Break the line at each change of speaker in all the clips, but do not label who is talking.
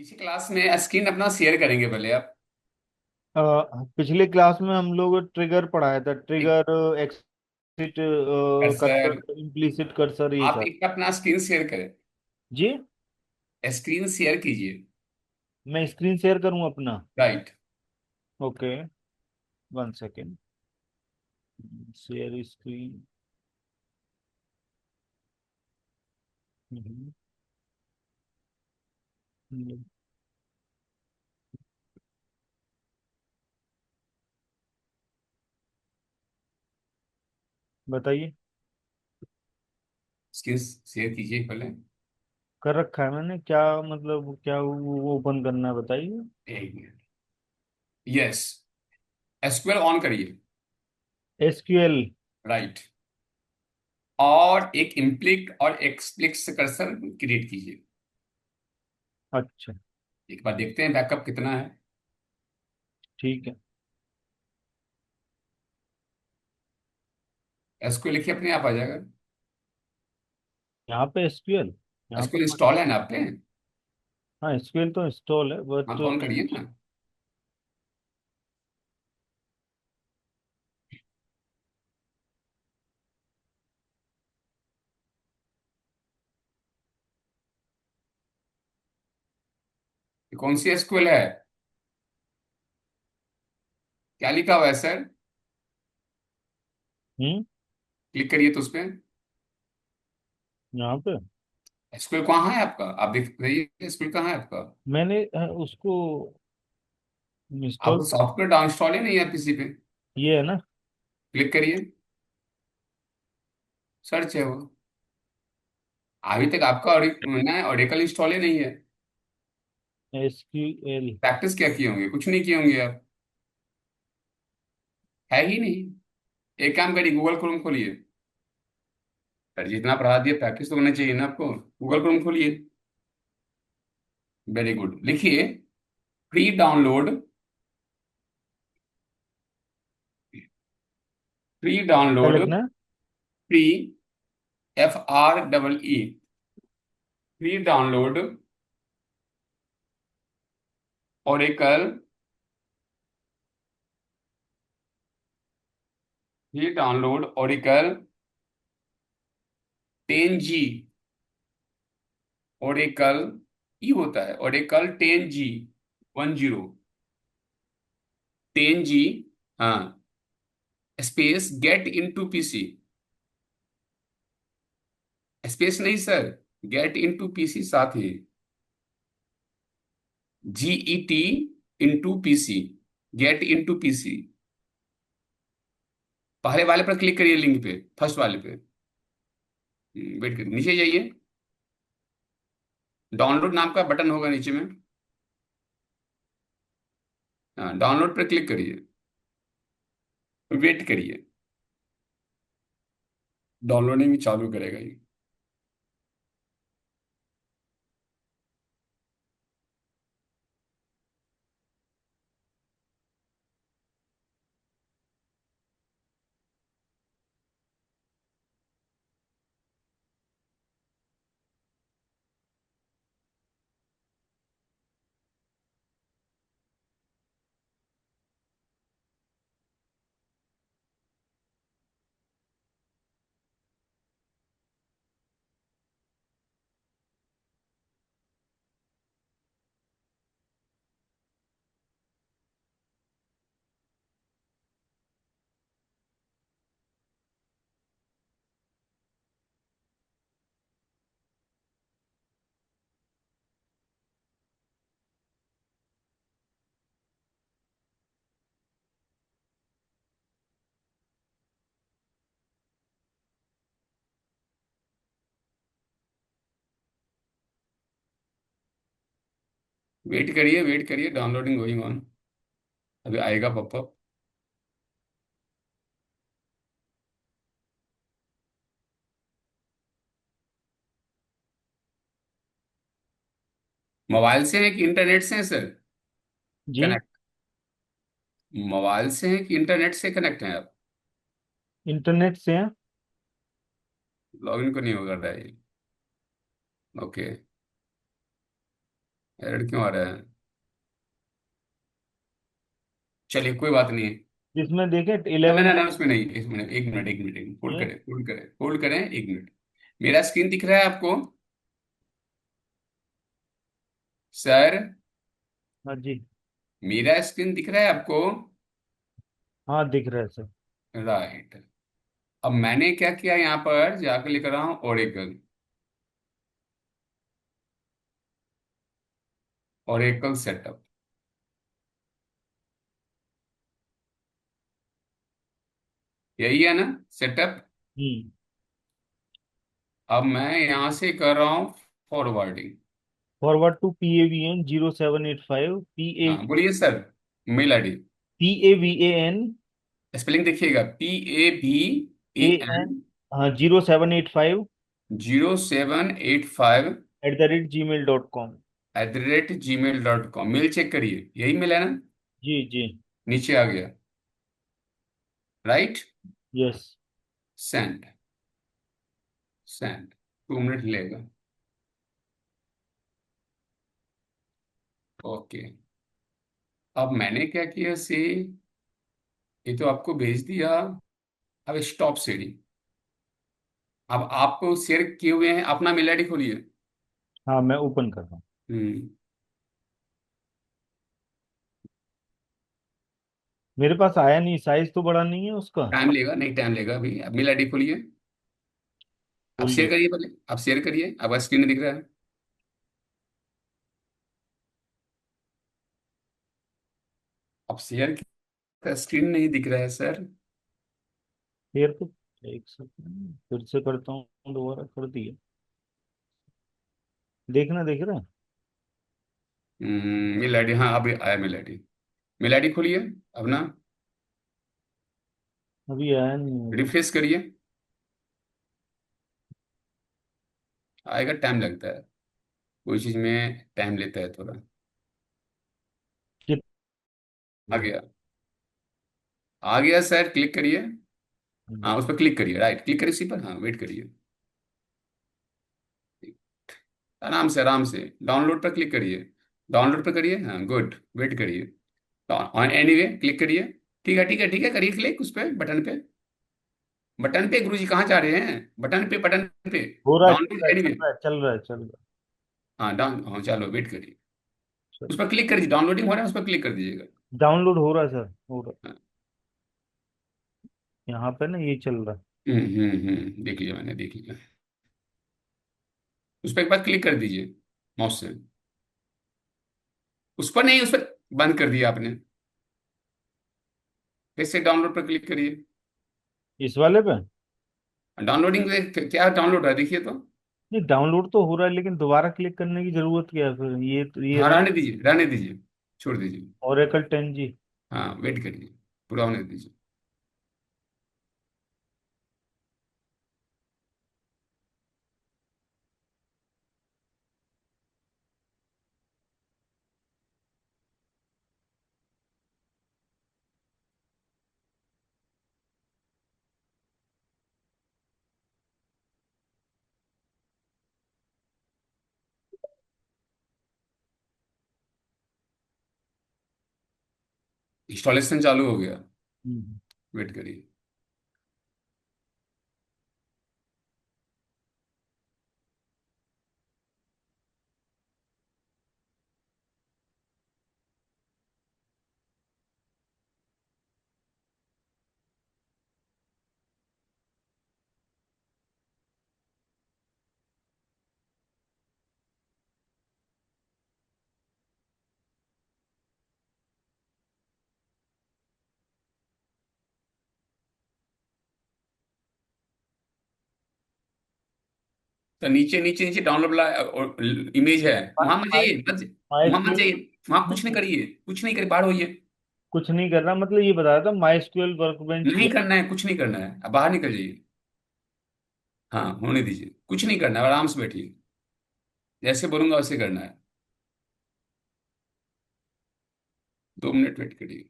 पिछली क्लास में स्क्रीन अपना शेयर करेंगे पहले आप।
पिछले क्लास में हम लोग ट्रिगर पढ़ाया था।
एक
trigger, explicit
cursor,
cursor, implicit cursor, ये
आप
सब।
एक अपना स्क्रीन शेयर करें।
जी।
स्क्रीन शेयर कीजिए।
मैं स्क्रीन शेयर करूं अपना?
Right.
Okay, 1 second. Share screen. बताइए।
स्क्रीन शेयर कीजिए पहले।
कर रखा है मैंने। क्या मतलब, क्या वो ओपन करना है, बताइए।
एक मिनट। यस, एसक्यूएल ऑन करिए।
एसक्यूएल।
राइट। और एक इम्प्लिक और एक्सप्लिक्स कर्सर क्रिएट कीजिए।
अच्छा।
एक बार देखते हैं बैकअप कितना है।
ठीक है।
एसक्यूएल लिखिए, अपने आप आ जाएगा।
यहाँ पे एसक्यूएल। यहाँ पे
एसक्यूएल इंस्टॉल है ना आप पे?
हाँ, एसक्यूएल तो इंस्टॉल है,
हाँ
बट
तो ऑन करिए ना। ये कौन सी एसक्यूएल है? क्या लिखा हुआ है सर?
हम्म।
क्लिक करिए तो उस पे।
यहाँ पे
एसक्यूएल कहाँ है आपका? आप देख रहिए, एसक्यूएल कहाँ है आपका?
मैंने उसको इंस्टॉल।
आपको सॉफ्टवेयर डाउन इंस्टॉल ही नहीं है पीसी पे।
ये है ना?
क्लिक करिए, सर्च है वो। अभी तक आपका नया ऑरेकल इंस्टॉल ही नहीं है।
एसक्यूएल।
प्रैक्टिस क्या किए होंगे? कुछ नहीं किए होंगे आप। है ही नहीं। एक काम करिए, गूगल क्रोम खोलिए। सर जितना पढ़ा दिया, प्रैक्टिस तो करना चाहिए ना आपको। गूगल क्रोम खोलिए। वेरी गुड, लिखिए फ्री डाउनलोड। फ्री
क्या
डाउनलोड।
लिखना है?
Free, FREE। Free download Oracle. Free download Oracle 10G। Oracle ई होता है, ओरेकल 10G 10। 10G। हाँ, space get into PC. Space नहीं सर, गेट इनटू पीसी साथ ही। GET into PC. Get into PC. पहले वाले पर क्लिक करिए, लिंक पे, फर्स्ट वाले पे। वेट करिए, नीचे जाइए। डाउनलोड नाम का बटन होगा नीचे में। हाँ, डाउनलोड पर क्लिक करिए। वेट करिए, डाउनलोडिंग चालू करेगा ये। वेट करिए, वेट करिए, डाउनलोडिंग गोइंग ऑन। अभी आएगा पॉपअप। मोबाइल से है कि इंटरनेट से है सर?
जी।
कनेक्ट। मोबाइल से है कि इंटरनेट से कनेक्ट है आप?
इंटरनेट से है।
लॉगिन को नहीं होगा रहा है। ओके। एरर क्यों आ रहा है? चलिए कोई बात नहीं।
जिसमें देखे
ना ना
11।
ना ना, उसमें नहीं, एक मिनट एक मिनट एक मिनट, होल्ड
ये।
करें होल्ड करें होल्ड करें, एक मिनट। मेरा स्क्रीन दिख रहा है आपको? सर,
हाँ जी।
मेरा स्क्रीन दिख रहा है आपको?
हाँ दिख रहा है सर।
राइट। अब मैंने क्या किया, यहाँ पर जाकर लिख रहा हूँ ओरेकल। ओरेकल सेटअप, यही है ना सेटअप?
हम्म।
अब मैं यहाँ से कर रहा हूँ फॉरवर्डिंग।
फॉरवर्ड टू PAVN 0785
हाँ बोलिए sir, mail ID.
PAVAN
spelling देखिएगा,
AN।
PAVAN
हाँ 0785
0785
@gmail.com।
@gmail.com। मेल चेक करिए, यही मेल है ना?
जी जी।
नीचे आ गया, right.
Yes.
Send, send 2 minute लेगा। ओके। अब मैंने क्या किया से, ये तो आपको भेज दिया। अब स्टॉप शेयरिंग। अब आपको शेयर किए हुए हैं, अपना मेल आईडी खोलिए।
हाँ मैं ओपन कर रहा हूँ।
हम्म।
मेरे पास आया नहीं, साइज तो बड़ा नहीं है उसका।
टाइम लेगा, नहीं टाइम लेगा अभी। अब मेल आईडी खोलिए। अब
खोल
शेयर
लिया।
करिए पहले, अब शेयर करिए, अब स्क्रीन में दिख रहा है। अब शेयर का स्क्रीन नहीं दिख रहा है सर।
फिर तो एक सेकंड फिर से करता हूँ, दोबारा कर दिया। देखना देख रहा है।
मेल आईडी, हाँ अभी आया मेल आईडी। मेल आईडी खोलिए अब ना,
अभी आया नहीं मुझे।
रिफ्रेश करिए। आएगा, टाइम लगता है, कोई चीज में टाइम लेता है थोड़ा।
कित-
आ गया, आ गया सर, क्लिक करिए। हाँ उस पर क्लिक करिए, राइट क्लिक करिए, इसी पर, हाँ वेट करिए। आराम से आराम से, डाउनलोड पर क्लिक करिए। डाउनलोड पर करिए, हाँ गुड, वेट करिए। एनीवे क्लिक करिए। ठीक है ठीक है ठीक है, करिए क्लिक उस पर, बटन पे। बटन पे गुरुजी, कहाँ जा रहे हैं? बटन पे, बटन पे।
हो रहा है, चल
डाउनलोड
रहा है, चल
एनीवे।
रहा है, चल रहा है, चल रहा
हाँ डाउन, हाँ चलो वेट करिए।
है।
उस पर क्लिक करिए, डाउनलोडिंग हो रहा है, उस पर क्लिक कर दीजिएगा।
डाउनलोड हो रहा है सर, हो रहा
हाँ।
है। यहाँ पे ना ये चल रहा है।
देख लिया मैंने, देख लिया। उस पर एक बार क्लिक कर दीजिए माउस से। उस पर नहीं, उस पर बंद कर दिया आपने। फिर से डाउनलोड पर क्लिक करिए।
इस वाले पे।
डाउनलोडिंग, क्या डाउनलोड रहा है देखिए तो।
नहीं डाउनलोड तो हो रहा है, लेकिन दोबारा क्लिक करने की जरूरत क्या है फिर? ये
हाँ
रहा।
रहने दीजिए, रहने दीजिए, छोड़ दीजिए।
Oracle 10G।
हाँ वेट करिए, पूरा होने दीजिए। इंस्टॉलेशन चालू हो गया,
हम्म।
वेट करिए। तो नीचे नीचे नीचे डाउनलोड वाला इमेज है, वहां मत
माई
जाइए, मत,
माई
वहां मत
SQL।
जाइए। वहां कुछ नहीं
नहीं,
करिए, कुछ नहीं करिए, बाहर होइए।
कुछ नहीं कर रहा, मतलब ये बताया था MySQL वर्कबेंच
नहीं
किया।
करना है, कुछ नहीं करना है, अब बाहर निकल जाइए। हाँ होने दीजिए, कुछ नहीं करना है, आराम से बैठिए। जैसे बोलूंगा वैसे करना है। 2 मिनट वेट करिए।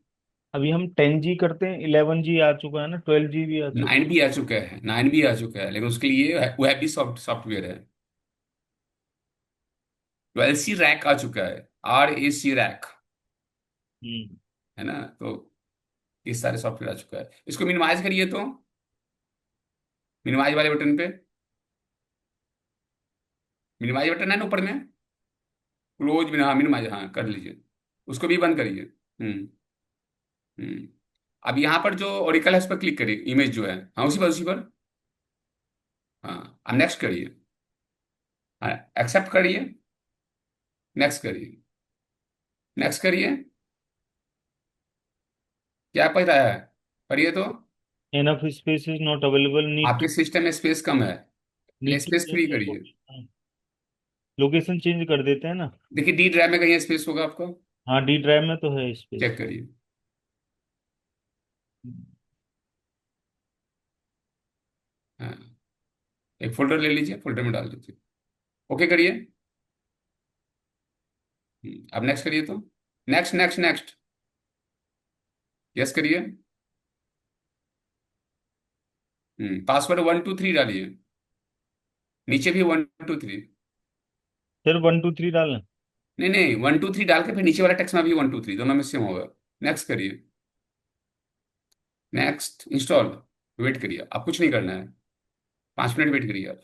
अभी हम 10G करते हैं, 11G आ चुका है ना, 12G भी आ चुका
9 भी आ चुका है, 9 भी आ चुका है, लेकिन उसके लिए वो हैप्पी सॉफ्टवेयर है। तो एलसी रैक आ चुका है, RAC रैक,
हम्म।
है ना। तो इस सारे सॉफ्टवेयर आ चुका है, इसको मिनिमाइज करिए तो, मिनिमाइज वाले बटन पे, मिनिमाइज बटन है ना ऊपर में, क्लोज भी, हाँ मिनिमाइज, हाँ कर लीजिए, उसको भी बंद करिए। हम्म। हम्म। अब यहाँ पर जो ओरिकल है उस पर क्लिक करिए, इमेज जो है, हाँ उसी पर, उसी पर। हाँ अब नेक्स्ट करिए, हाँ एक्सेप्ट करिए, नेक्स्ट करिए, नेक्स्ट करिए, क्या पढ़ रहा है, पढ़िए तो।
Enough space is not available, neat.
आपके सिस्टम में स्पेस कम है, पहले
need to
space free
change
करिए।
लोकेशन। लोकेशन चेंज कर देते हैं ना।
देखिए डी ड्राइव में कहीं स्पेस होगा आपको,
हाँ, डी ड्राइव में तो है स्पेस।
चेक करिए। हाँ एक फोल्डर ले लीजिए, फोल्डर में डाल दीजिए, ओके करिए। अब नेक्स्ट करिए तो, नेक्स्ट नेक्स्ट नेक्स्ट, यस करिए। पासवर्ड 1 2 3 डालिए, नीचे भी 1 2 3।
फिर 1 2 3 डालना।
नहीं नहीं, 1 2 3 डाल के फिर नीचे वाला टेक्स्ट में भी 1 2 3, दोनों में सेम होगा। नेक्स्ट करिए, नेक्स्ट इंस्टॉल, वेट करिए, आप कुछ नहीं करना है, 5 मिनट वेट करिए आप।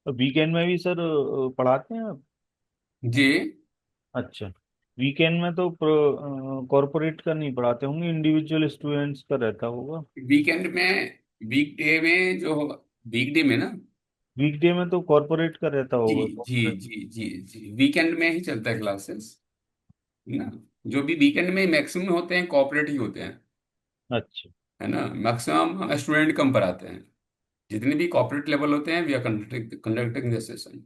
तो वीकेंड में भी सर पढ़ाते हैं आप?
जी,
अच्छा। वीकेंड में तो कॉरपोरेट का नहीं पढ़ाते होंगे, इंडिविजुअल स्टूडेंट्स का रहता होगा।
वीकेंड में, वीकडे में जो, वीकडे में ना,
वीकडे में तो कॉरपोरेट का रहता
जी
होगा,
जी
corporate।
जी जी जी, वीकेंड में ही चलता है क्लासेस, है ना। जो भी वीकेंड में मैक्सिमम होते हैं कॉपरेट ही होते हैं,
अच्छा।
है ना। मैक्सिमम स्टूडेंट कम पढ़ाते हैं, जितने भी कॉपरेट लेवल होते हैं we are conducting the session.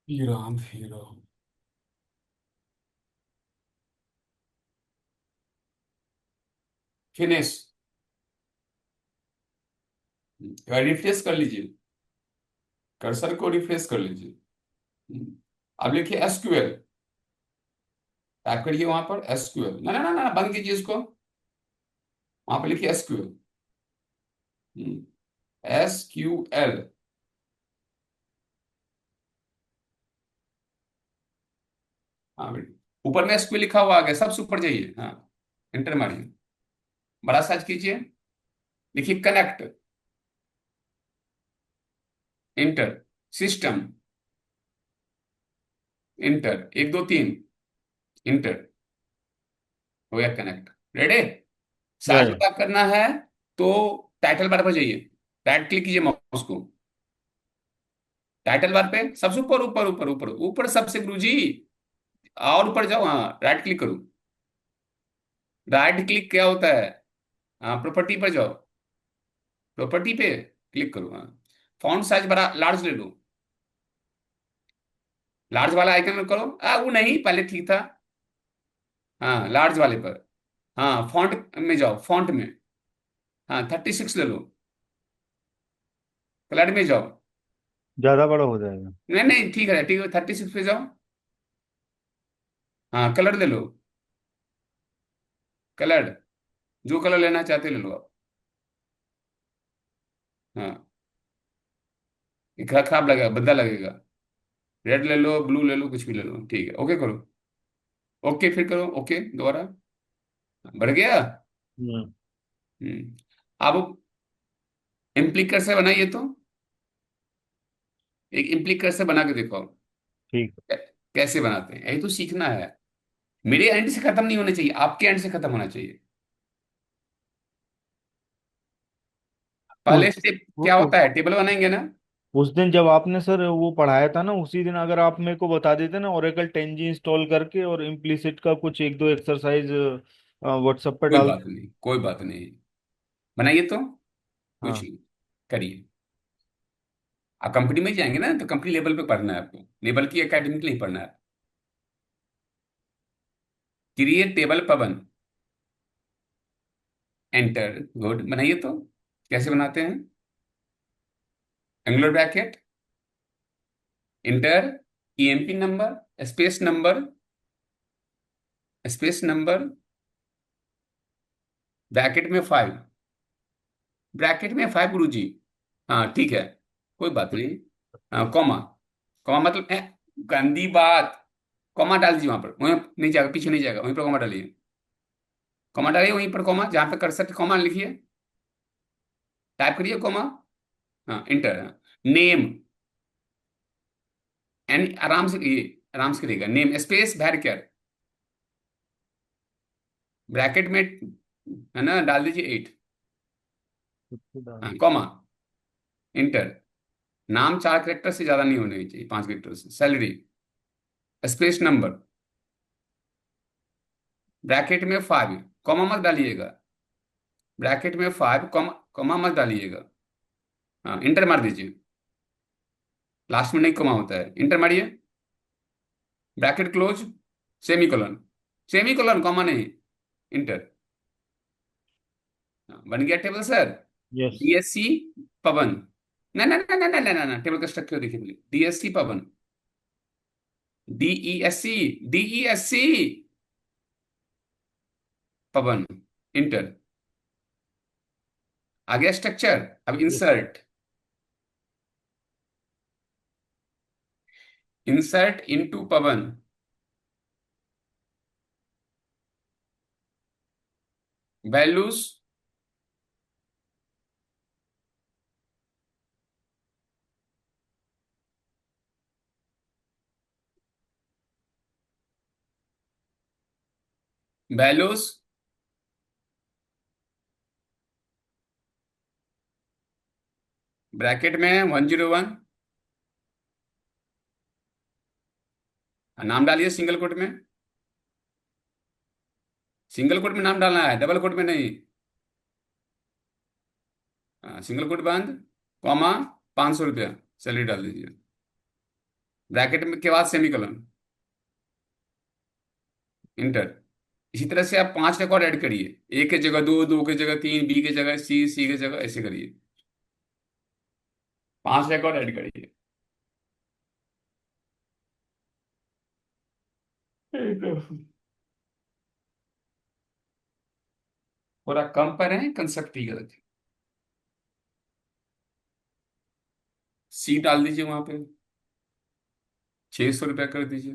हे राम हे राम। फिनिश। रिफ्रेश कर लीजिए, कर्सर को रिफ्रेश कर लीजिए। अब लिखिए एसक्यूएल, टाइप करिए वहां पर एसक्यूएल, ना ना ना ना, बंद कीजिए इसको, वहां पर लिखिए एसक्यूएल, एसक्यूएल। हाँ बेटी, ऊपर में एसक्यूएल लिखा हुआ आ गया, सबसे ऊपर जाइए, हाँ, एंटर मारिए, बड़ा सर्च कीजिए, लिखिए कनेक्ट, इंटर, सिस्टम, इंटर, एक दो तीन, इंटर, हो गया कनेक्ट, रेडी। साइज
जय।
बड़ा करना है तो टाइटल बार पर जाइए, राइट क्लिक कीजिए माउस को, टाइटल बार पे सबसे ऊपर ऊपर ऊपर ऊपर ऊपर सबसे गुरुजी, और ऊपर जाओ, हाँ राइट क्लिक करो, राइट क्लिक क्या होता है, हाँ प्रॉपर्टी पर जाओ, प्रॉपर्टी पे क्लिक करो, हाँ, फॉन्ट साइज बड़ा लार्ज ले लो, लार्ज वाला आइकन करो, वो नहीं पहले ठीक था, हाँ लार्ज वाले पर, हाँ फॉन्ट में जाओ, फॉन्ट में, हाँ 36 ले लो, कलर में जाओ,
ज्यादा बड़ा हो जाएगा।
नहीं नहीं ठीक है, ठीक है 36 पे जाओ, हाँ कलर ले लो, कलर, जो कलर लेना चाहते ले लो आप, हाँ, ये खराब लगेगा, भद्दा लगेगा, रेड ले लो, ब्लू ले लो, कुछ भी ले लो, ठीक है, ओके करो, ओके फिर करो, ओके दोबारा, बढ़ गया।
हम्म।
अब इम्प्लीकर से बनाइए तो, एक इम्प्लीकर से बना के देखो,
ठीक।
कै- कैसे बनाते हैं, यही तो सीखना है, मेरे एंड से खत्म नहीं होना चाहिए, आपके एंड से खत्म होना चाहिए।
उस
पहले स्टेप क्या
उ,
होता है, टेबल बनाएंगे ना,
उस दिन जब आपने सर वो पढ़ाया था ना, उसी दिन अगर आप मेरे को बता देते ना, ओरेकल 10G इंस्टॉल करके और इम्प्लिसिट का कुछ एक दो एक्सरसाइज व्हाट्सएप पे
कोई
डाल।
बात नहीं, कोई बात नहीं, बनाइए तो, कुछ
हाँ।
नहीं, करिए। आप कंपनी में जाएंगे ना तो कंपनी लेवल पे पढ़ना है आपको, लेवल की एकेडमिक नहीं पढ़ना है। क्रिएट टेबल पवन, एंटर, गुड, बनाइए तो, कैसे बनाते हैं, angular bracket, inter, EMP number, space number, space number, bracket में 5, ब्रैकेट में 5 गुरुजी, हाँ ठीक है, कोई बात नहीं, हाँ कॉमा, कॉमा मतलब गंदी बात, कॉमा डाल दीजिए वहां पर, वहीं नहीं जाएगा, पीछे नहीं जाएगा, वहीं पर कॉमा डालिए, कॉमा डालिए वहीं पर, कॉमा जहां पे कर्सर कॉमा लिखिए, टाइप करिए कॉमा, हाँ इंटर, नेम, एन आराम से ये, आराम से करिएगा, नेम स्पेस भैरकर, ब्रैकेट में है ना, डाल दीजिए 8, हाँ कॉमा, इंटर, नाम 4 कैरेक्टर से ज्यादा नहीं होने चाहिए, 5 कैरेक्टर से, सैलरी, स्पेस नंबर, ब्रैकेट में 5, कॉमा मत डालिएगा, ब्रैकेट में 5 कॉमा, कॉमा मत डालिएगा, हाँ इंटर मार दीजिए, लास्ट में नहीं कॉमा होता है, इंटर मारिए, bracket close, semicolon, semicolon comma नहीं, इंटर, हाँ, बन गया टेबल सर,
यस।
डीएससी पवन, ना ना ना ना ना ना ना ना, टेबल का स्ट्रक्चर देखिए पहले, डीएससी पवन, डीईएससी, डीईएससी पवन, इंटर, आ गया स्ट्रक्चर, अब
यस।
इंसर्ट, इंसर्ट इनटू पवन, वैल्यूज, वैल्यूज, ब्रैकेट में 101, नाम डालिए सिंगल कोट में, सिंगल कोट में नाम डालना है, डबल कोट में नहीं, सिंगल कोट बंद, कॉमा, 500 रुपया सैलरी डाल दीजिए, ब्रैकेट में के बाद सेमीकोलन, इंटर, इसी तरह से आप 5 रिकॉर्ड ऐड करिए, ए की जगह 2, 2 की जगह 3, बी की जगह सी, सी की जगह ऐसे करिए, 5 रिकॉर्ड ऐड करिए। पूरा कम पर है, कंसेप्ट ही गलत है। सी डाल दीजिए वहां पे, 600 रुपया कर दीजिए।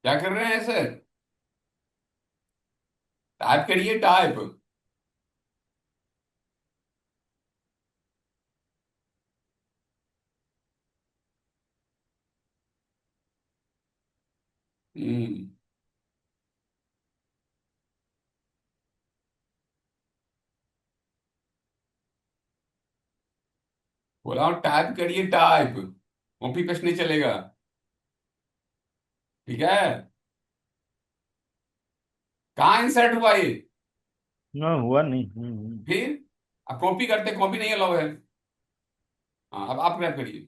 क्या कर रहे हैं सर? टाइप करिए, टाइप। हम्म। बोला हूँ टाइप करिए, टाइप। कॉपी पेस्ट नहीं चलेगा। ठीक है। कहाँ इंसर्ट हुआ ये?
ना हुआ नहीं।
फिर अब कॉपी करते, कॉपी नहीं अलाउ है। हाँ, अब आप रैप करिए,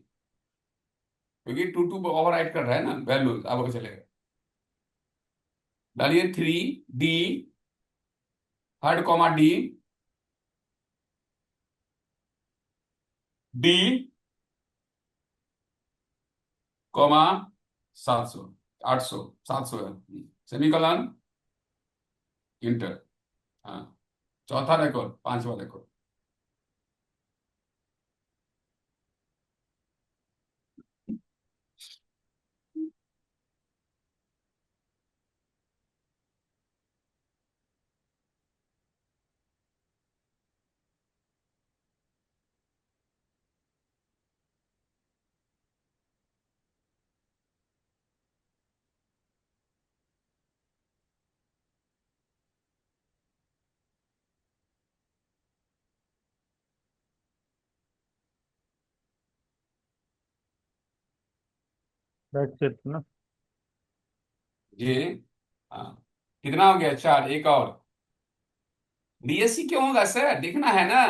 क्योंकि टू टू ओवर राइट कर रहा है ना वैल्यूज, अब वो चलेगा। डालिए 3D, थर्ड कॉमा डी, 700, 800, 700 है, सेमीकोलन, इंटर। हाँ, चौथा रिकॉर्ड, पांचवा रिकॉर्ड।
दैट्स इट ना।
ये, हाँ, कितना हो गया? 4, एक और। डीएससी क्यों होगा सर, देखना है ना।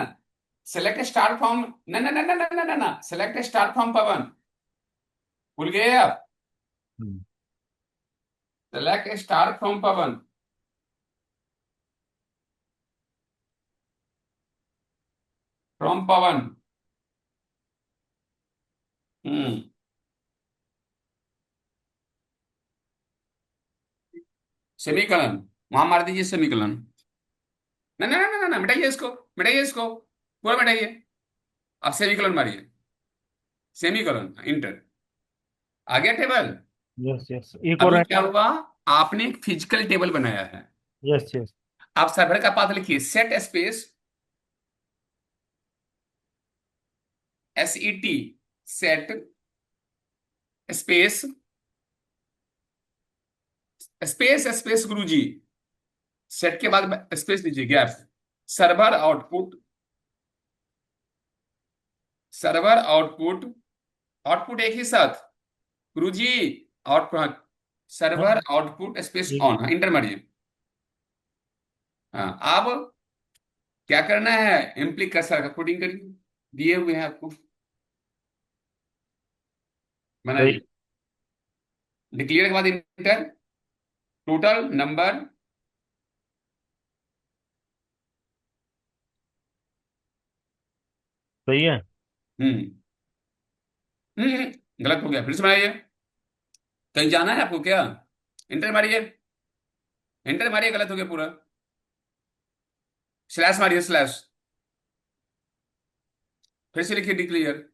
सेलेक्ट स्टार्ट फ्रॉम, ना ना ना ना ना ना ना, सेलेक्ट स्टार्ट फ्रॉम पवन। भूल गए आप?
हम्म।
Select start from Pawan, from Pawan. हम्म। सेमीकलन, वहां मार दीजिए सेमीकलन। ना ना ना ना ना, मिटाइए इसको, मिटाइए इसको, पूरा मिटाइए। अब सेमीकलन मारिए, सेमीकलन, इंटर। आ गया टेबल?
यस यस, एक और
अभी
है।
क्या हुआ? आपने एक फिजिकल टेबल बनाया है।
Yes yes.
आप सर्वर का पाथ लिखिए, set space, SET, set space, space space गुरुजी, सेट के बाद स्पेस दीजिए, gap. Server output, server output, output एक ही साथ, गुरुजी, आउटपुट,
हाँ,
सर्वर आउटपुट स्पेस
एक।
ऑन, इंटर मारिए। हाँ, अब क्या करना है? इम्प्लीकेशन का कोडिंग करिए, दिए हुए हैं आपको,
सही।
बनाइए। डिक्लेयर के बाद इंटर, टोटल नंबर।
सही है।
हम्म। गलत हो गया, फिर से बनाइए। कहीं जाना है आपको क्या? इंटर मारिए, इंटर मारिए, गलत हो गया पूरा। स्लैश मारिए, स्लैश। फिर से लिखिए डिक्लेयर।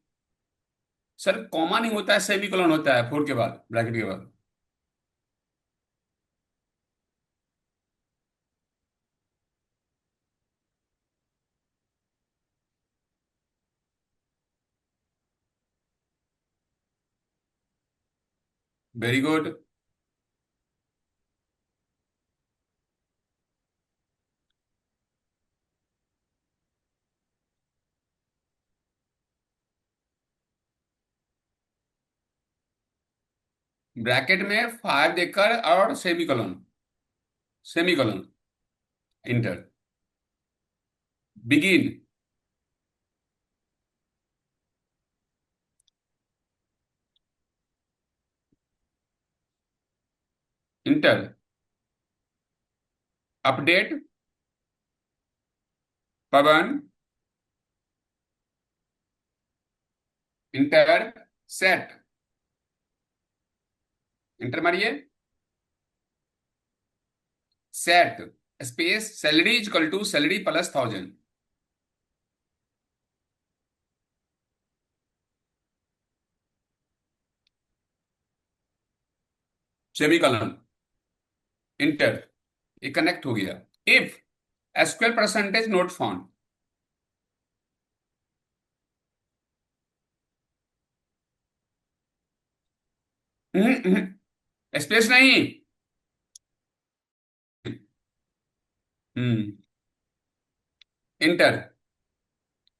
सर कॉमा नहीं होता है, सेमीकोलन होता है, फोर के बाद, ब्रैकेट के बाद। Very good. ब्रैकेट में 5 देकर और semicolon, semicolon, enter, begin, enter, update, Pawan, enter, set, enter मारिए, set, space, salary equal to salary plus 1000, semicolon, enter, ये कनेक्ट हो गया। If SQL percentage not found, space नहीं, हम्म, इंटर,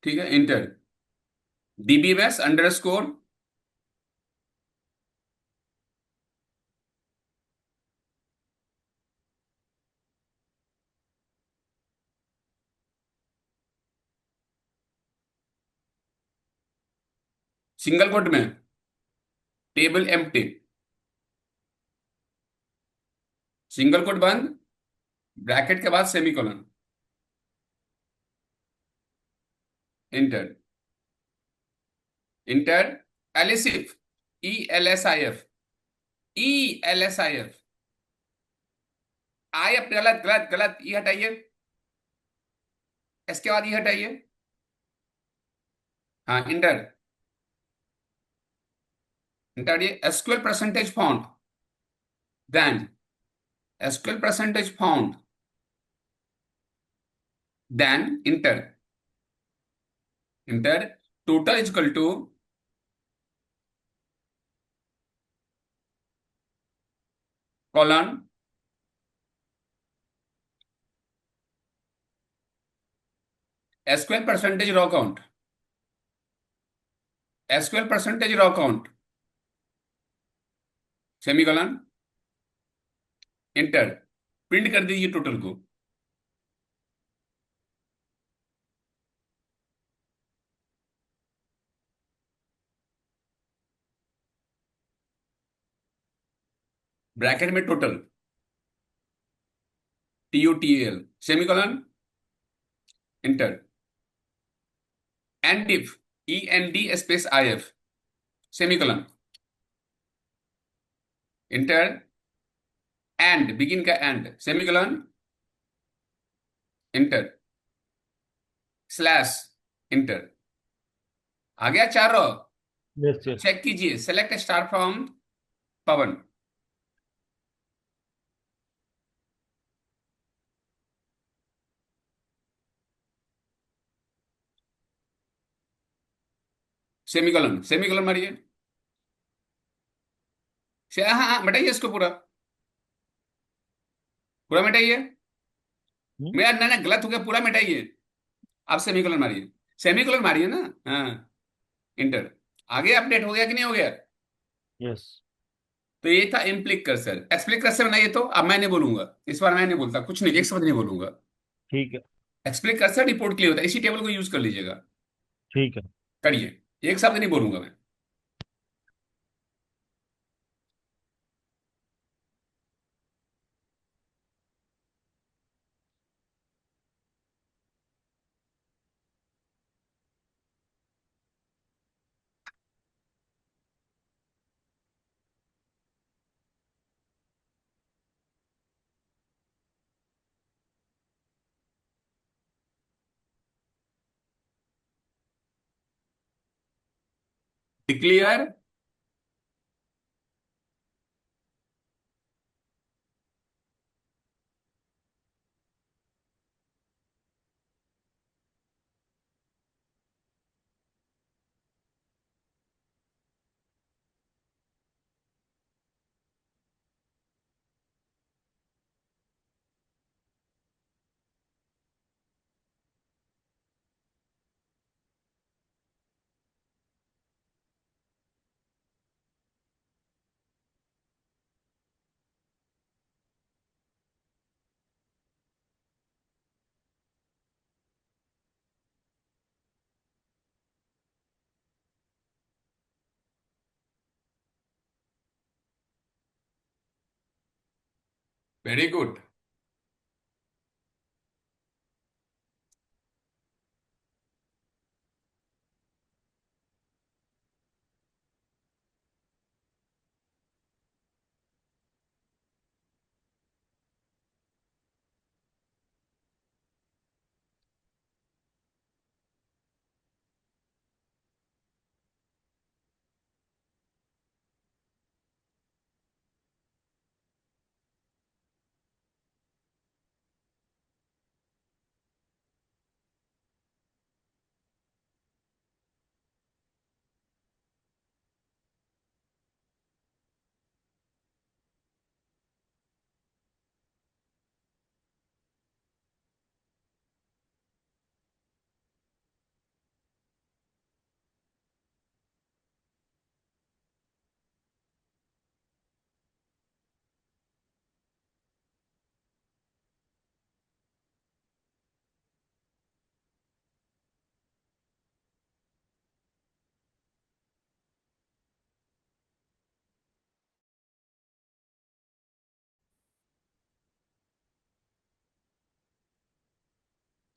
ठीक है, enter, DBMS underscore, single quote में, table empty, single quote बंद, ब्रैकेट के बाद semicolon, enter, enter, elsif, E L S I F, E L S I F, I F, गलत गलत गलत, ई हटाइए, इसके बाद ई हटाइए, हाँ, इंटर, इंटर, ये SQL percentage found, then SQL percentage found, then enter, enter, total equal to colon, SQL percentage row count, SQL percentage row count, semicolon, enter, print कर दीजिए टोटल को, ब्रैकेट में total, TOTAL, semicolon, enter, end if, END space IF, semicolon, enter, end begin का end, semicolon, enter, slash, enter, आ गया चारों,
yes yes.
Check कीजिए, select star from Pawan, semicolon, semicolon मारिए, हाँ हाँ मिटाइए इसको पूरा, पूरा मिटाइए,
हम्म।
मेरा ना ना गलत हो गया, पूरा मिटाइए, आप सेमीकोलन मारिए, सेमीकोलन मारिए ना, हाँ, इंटर, आगे अपडेट हो गया कि नहीं हो गया?
यस।
तो ये था इम्प्लिक कर्सर, एक्सप्लिक कर्सर बनाइए, तो अब मैं नहीं बोलूंगा, इस बार मैं नहीं बोलता, कुछ नहीं, एक शब्द नहीं बोलूंगा,
ठीक है।
एक्सप्लिक कर्सर रिपोर्ट के लिए होता है, इसी टेबल को यूज कर लीजिएगा,
ठीक है।
करिए, एक शब्द नहीं बोलूंगा मैं। Declare, very good.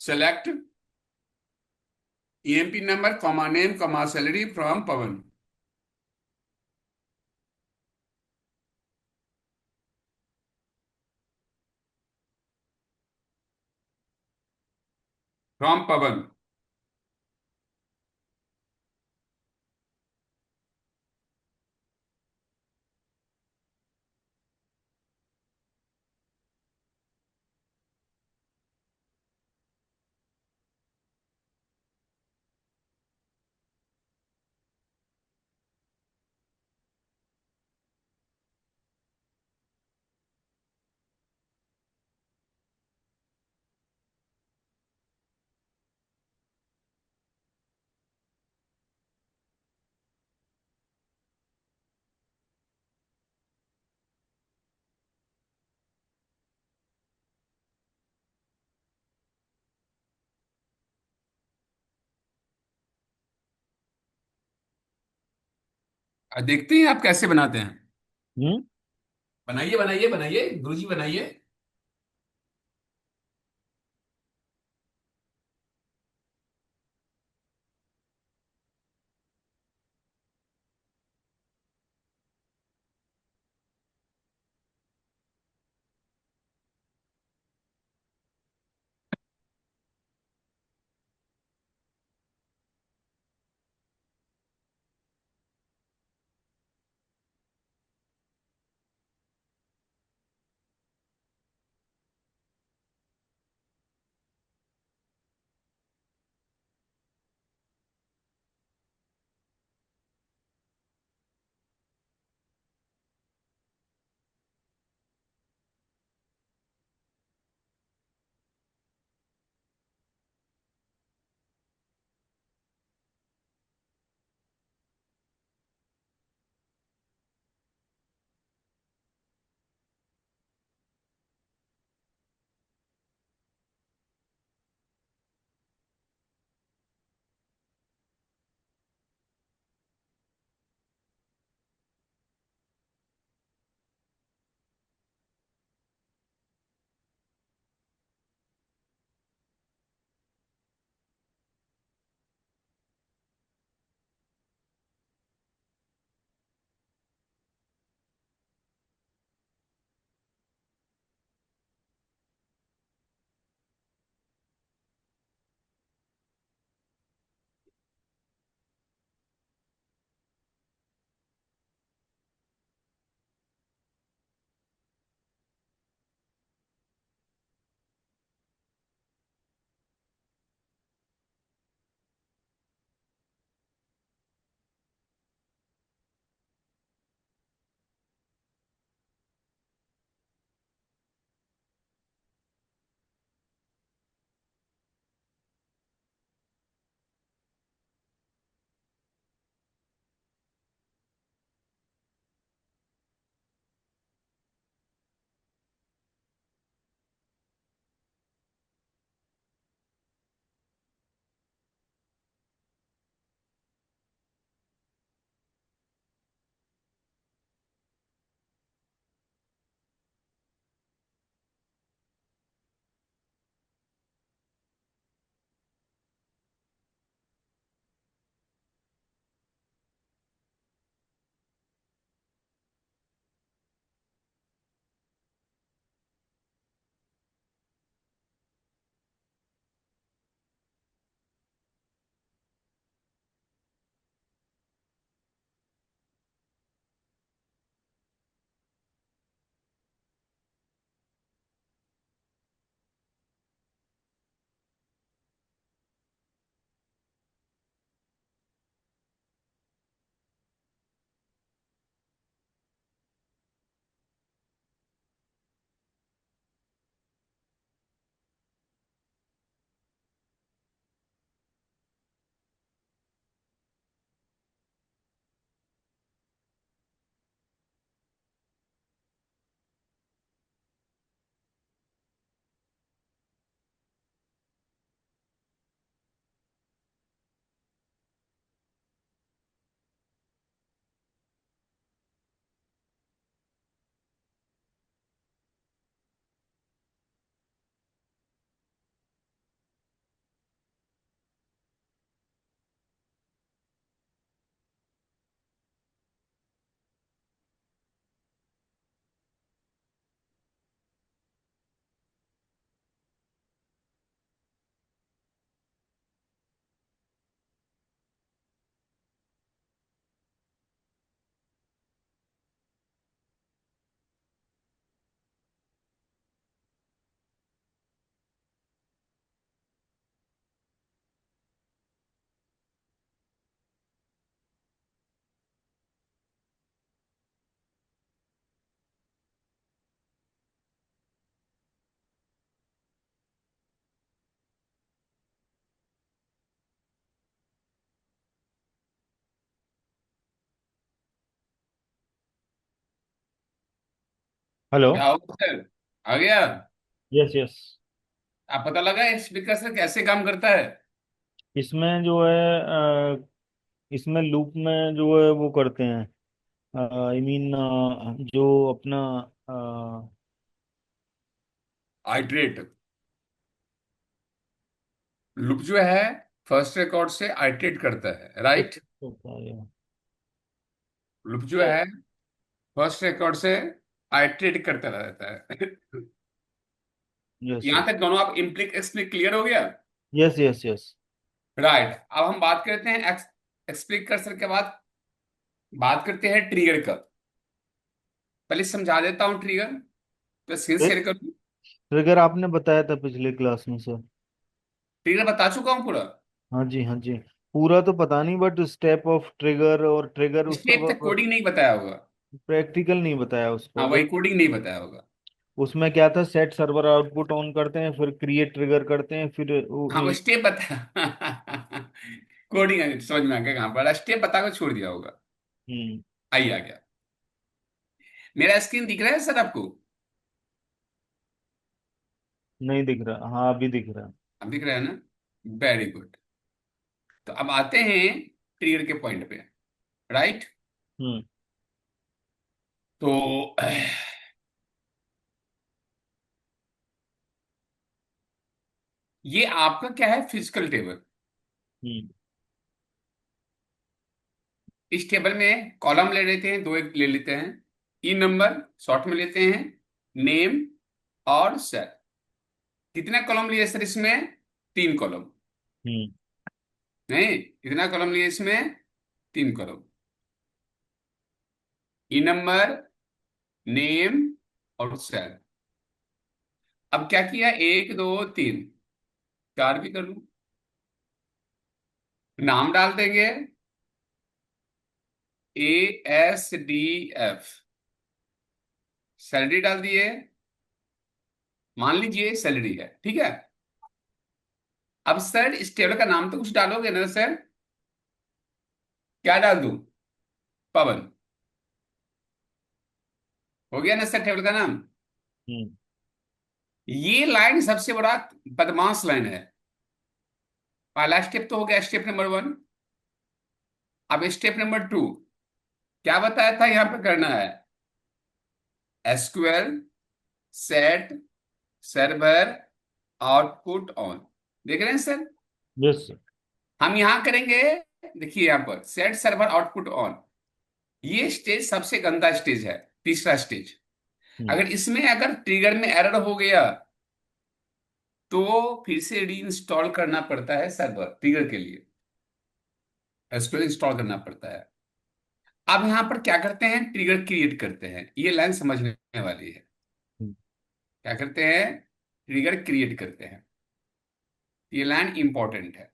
Select EMP number comma name comma salary from Pawan. From Pawan. देखते हैं आप कैसे बनाते हैं।
हम्म।
बनाइए बनाइए बनाइए गुरुजी बनाइए।
हेलो।
क्या हो सर? आ गया?
Yes yes.
आप पता लगा स्पीकर से कैसे काम करता है?
इसमें जो है इसमें लूप में जो है वो करते हैं, आई मीन जो अपना अ,
आइट्रेट। लूप जो है फर्स्ट रिकॉर्ड से आइट्रेट करता है, राइट?
होता है।
लूप जो है फर्स्ट रिकॉर्ड से आइट्रेट करता रहता है।
यस
यहां
यस
तक दोनों आप इम्प्लिक एक्सप्लिक क्लियर हो गया?
Yes yes yes.
राइट, अब हम बात करते हैं एक्सप्लिक कर्सर के बाद बात करते हैं ट्रिगर का। पहले समझा देता हूँ ट्रिगर, तो स्क्रीन शेयर करूँ।
ट्रिगर आपने बताया था पिछले क्लास में सर।
ट्रिगर बता चुका हूँ पूरा।
हाँ जी हाँ जी। पूरा तो पता नहीं, बट स्टेप ऑफ ट्रिगर और ट्रिगर उसका
स्टेप तक कोडिंग नहीं बताया होगा।
प्रैक्टिकल नहीं बताया उसको।
हाँ, वही कोडिंग नहीं बताया होगा।
उसमें क्या था, सेट सर्वर आउटपुट ऑन करते हैं, फिर क्रिएट ट्रिगर करते हैं, फिर
हाँ, वो स्टेप बताया। कोडिंग समझ में आ गया कहाँ पर, स्टेप बता कर छोड़ दिया होगा।
हम्म।
आई आ गया। मेरा स्क्रीन दिख रहा है सर आपको?
नहीं दिख रहा, हाँ अभी दिख रहा।
अब दिख रहा है ना? Very good. तो अब आते हैं ट्रिगर के पॉइंट पे, राइट?
हम्म
तो ये आपका क्या है, फिजिकल टेबल।
हम्म
इस टेबल में कॉलम ले लेते हैं, दो एक ले लेते हैं। ई नंबर शॉर्ट में लेते हैं, नेम और सर। कितना कॉलम लिए सर इसमें? तीन कॉलम।
हम्म
नहीं, कितना कॉलम लिए इसमें? तीन कॉलम। ई नंबर, नेम और सर। अब क्या किया, एक दो तीन, चार भी कर लूं। नाम डाल देंगे, ASDF। सैलरी डाल दिए, मान लीजिए सैलरी है, ठीक है। अब सर इस टेबल का नाम तो कुछ डालोगे ना सर? क्या डाल दूं? पवन। हो गया ना सर टेबल का नाम?
हम्म।
ये लाइन सबसे बड़ा बदमाश लाइन है। पहला स्टेप तो हो गया, स्टेप नंबर वन। अब स्टेप नंबर टू, क्या बताया था यहां पर करना है? SQL set server output on. देख रहे हैं सर?
Yes sir.
हम यहां करेंगे, देखिए यहां पर सेट सर्वर आउटपुट ऑन। ये स्टेज सबसे गंदा स्टेज है, तीसरा स्टेज।
हम्म
अगर इसमें अगर ट्रिगर में एरर हो गया तो फिर से री इंस्टॉल करना पड़ता है सर्वर ट्रिगर के लिए, एसक्यूएल इंस्टॉल करना पड़ता है। अब यहां पर क्या करते हैं, ट्रिगर क्रिएट करते हैं। ये लाइन समझने वाली है।
हम्म
क्या करते हैं? ट्रिगर क्रिएट करते हैं। ये लाइन इंपॉर्टेंट है।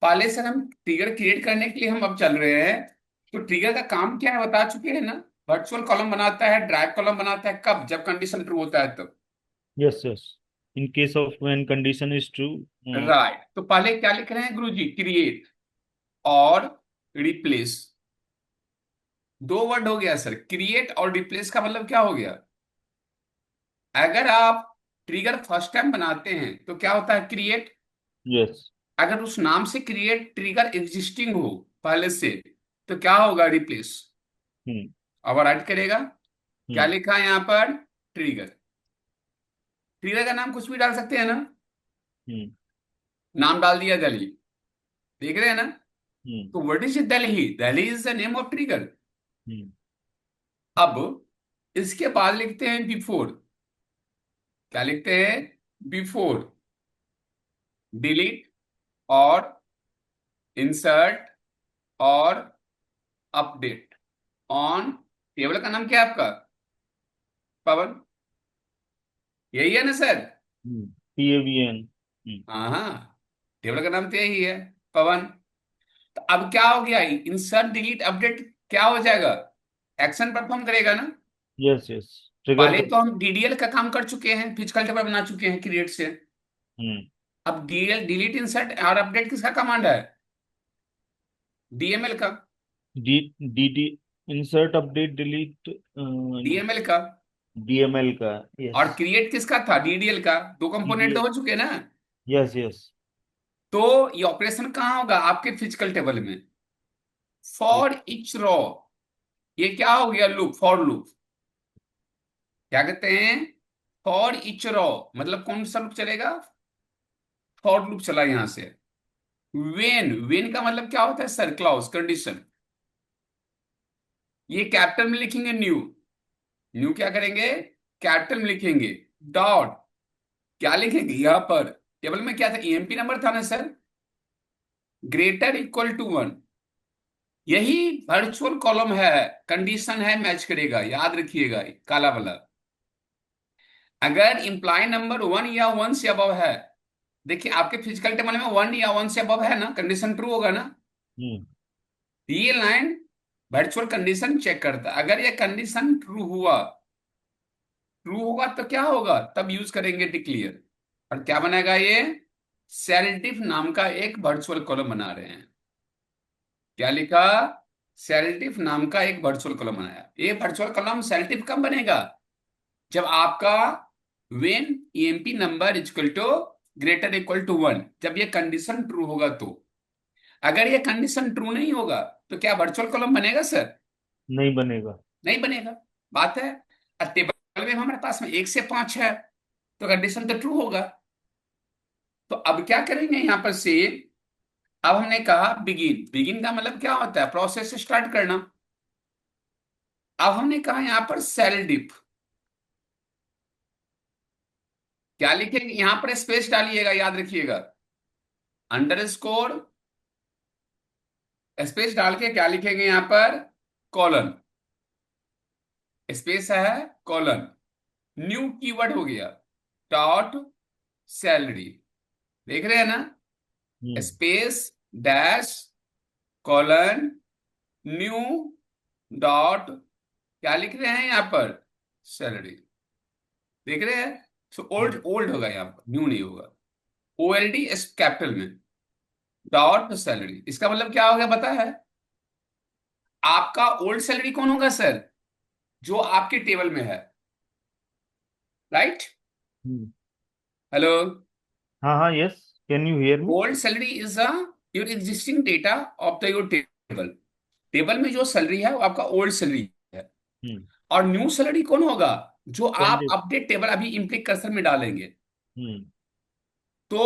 पहले से हम ट्रिगर क्रिएट करने के लिए हम अब चल रहे हैं। तो ट्रिगर का काम क्या है बता चुके हैं ना? वर्चुअल कॉलम बनाता है, ड्रैग कॉलम बनाता है, कब? जब कंडीशन ट्रू होता है तब।
Yes yes. In case of when condition is true.
Right, तो पहले क्या लिख रहे हैं गुरु जी? क्रिएट और रिप्लेस। दो वर्ड हो गया सर, क्रिएट और रिप्लेस का मतलब क्या हो गया? अगर आप ट्रिगर फर्स्ट टाइम बनाते हैं तो क्या होता है, क्रिएट।
यस।
अगर उस नाम से क्रिएट ट्रिगर एग्जिस्टिंग हो पहले से, तो क्या होगा, रिप्लेस।
हम्म
ओवरराइट करेगा। क्या
हम्म
लिखा है यहाँ पर? ट्रिगर। ट्रिगर का नाम कुछ भी डाल सकते हैं ना?
हम्म
नाम डाल दिया दिल्ली, देख रहे हैं ना?
हम्म
तो what is Delhi? Delhi is the name of trigger.
हम्म
अब इसके बाद लिखते हैं बिफोर। क्या लिखते हैं? बिफोर डिलीट और इंसर्ट और अपडेट ऑन। टेबल का नाम क्या है आपका? पवन। यही है ना सर?
PAVN।
हाँ हाँ, टेबल का नाम तो यही है, पवन। तो अब क्या हो गया, इंसर्ट डिलीट अपडेट क्या हो जाएगा? एक्शन परफॉर्म करेगा ना?
Yes yes. ट्रिगर
पहले
कर।
तो हम DDL का काम कर चुके हैं, फिजिकल टेबल बना चुके हैं क्रिएट से।
हम्म
अब DDL डिलीट इंसर्ट और अपडेट किसका कमांड है? DML का।
D D D. Insert update delete
DML का।
डीएमएल का। यस।
और क्रिएट किसका था? डीडीएल का। दो कंपोनेंट तो
डीडीएल।
हो चुके ना।
Yes yes.
तो ये ऑपरेशन कहाँ होगा? आपके फिजिकल टेबल में। फॉर इच रॉ, ये क्या हो गया? Loop, for loop. क्या कहते हैं? फॉर इच रॉ, मतलब कौन सा लूप चलेगा? फॉर लूप चला यहां से। वेन, वेन का मतलब क्या होता है सर? Clause, condition. ये कैपिटल में लिखेंगे न्यू। न्यू क्या करेंगे? कैपिटल में लिखेंगे। डॉट, क्या लिखेंगे यहां पर? टेबल में क्या था? ईएमपी नंबर था ना sir. Greater equal to one. यही वर्चुअल कॉलम है। कंडीशन है, मैच करेगा, याद रखिएगा ये काला वाला। अगर इंप्लाय नंबर वन या वन से अबव है, देखिए आपके फिजिकल टेबल में वन या वन से अबव है ना, कंडीशन ट्रू होगा ना।
हम्म।
ये लाइन वर्चुअल कंडीशन चेक करता है। अगर ये कंडीशन ट्रू हुआ, ट्रू होगा तो क्या होगा? तब यूज करेंगे डिक्लेयर। और क्या बनेगा ये? सेल्टिफ नाम का एक वर्चुअल कॉलम बना रहे हैं। क्या लिखा? सेल्टिफ नाम का एक वर्चुअल कॉलम बनाया। ये वर्चुअल कॉलम सेल्टिफ कब बनेगा? जब आपका when EMP number equal to greater equal to one, जब ये कंडीशन ट्रू होगा तो। अगर ये कंडीशन ट्रू नहीं होगा तो क्या वर्चुअल कॉलम बनेगा सर?
नहीं बनेगा।
नहीं बनेगा। बात है। अब टेबल में हमारे पास में एक से पांच है, तो कंडीशन तो ट्रू होगा। तो अब क्या करेंगे यहां पर से? अब हमने कहा बिगिन। बिगिन का मतलब क्या होता है? प्रोसेस स्टार्ट करना। अब हमने कहा यहां पर सेल डिप। क्या लिखेंगे यहां पर? स्पेस डालिएगा, याद रखिएगा। अंडरस्कोर, स्पेस डाल के क्या लिखेंगे यहां पर? कॉलन। स्पेस है, कॉलन। न्यू कीवर्ड हो गया। Dot salary. देख रहे हैं ना?
हम्म।
Space, dash, colon, new, dot, क्या लिख रहे हैं यहां पर? सैलरी। देख रहे हैं? सो ओल्ड,
हम्म।
ओल्ड होगा यहां पर, न्यू नहीं होगा। ओएलडी एस कैपिटल में। डॉट सैलरी, इसका मतलब क्या हो गया पता है? आपका ओल्ड सैलरी कौन होगा सर? जो आपके टेबल में है। राइट?
हम्म।
हेलो?
हाँ हाँ, yes. Can you hear me?
Old salary is a your existing data of the your table. Table में जो सैलरी है वो आपका ओल्ड सैलरी है।
हम्म।
और न्यू सैलरी कौन होगा? जो आप
कैंडिडेट।
अपडेट टेबल अभी इम्प्लिक कर्सर में डालेंगे।
हम्म।
तो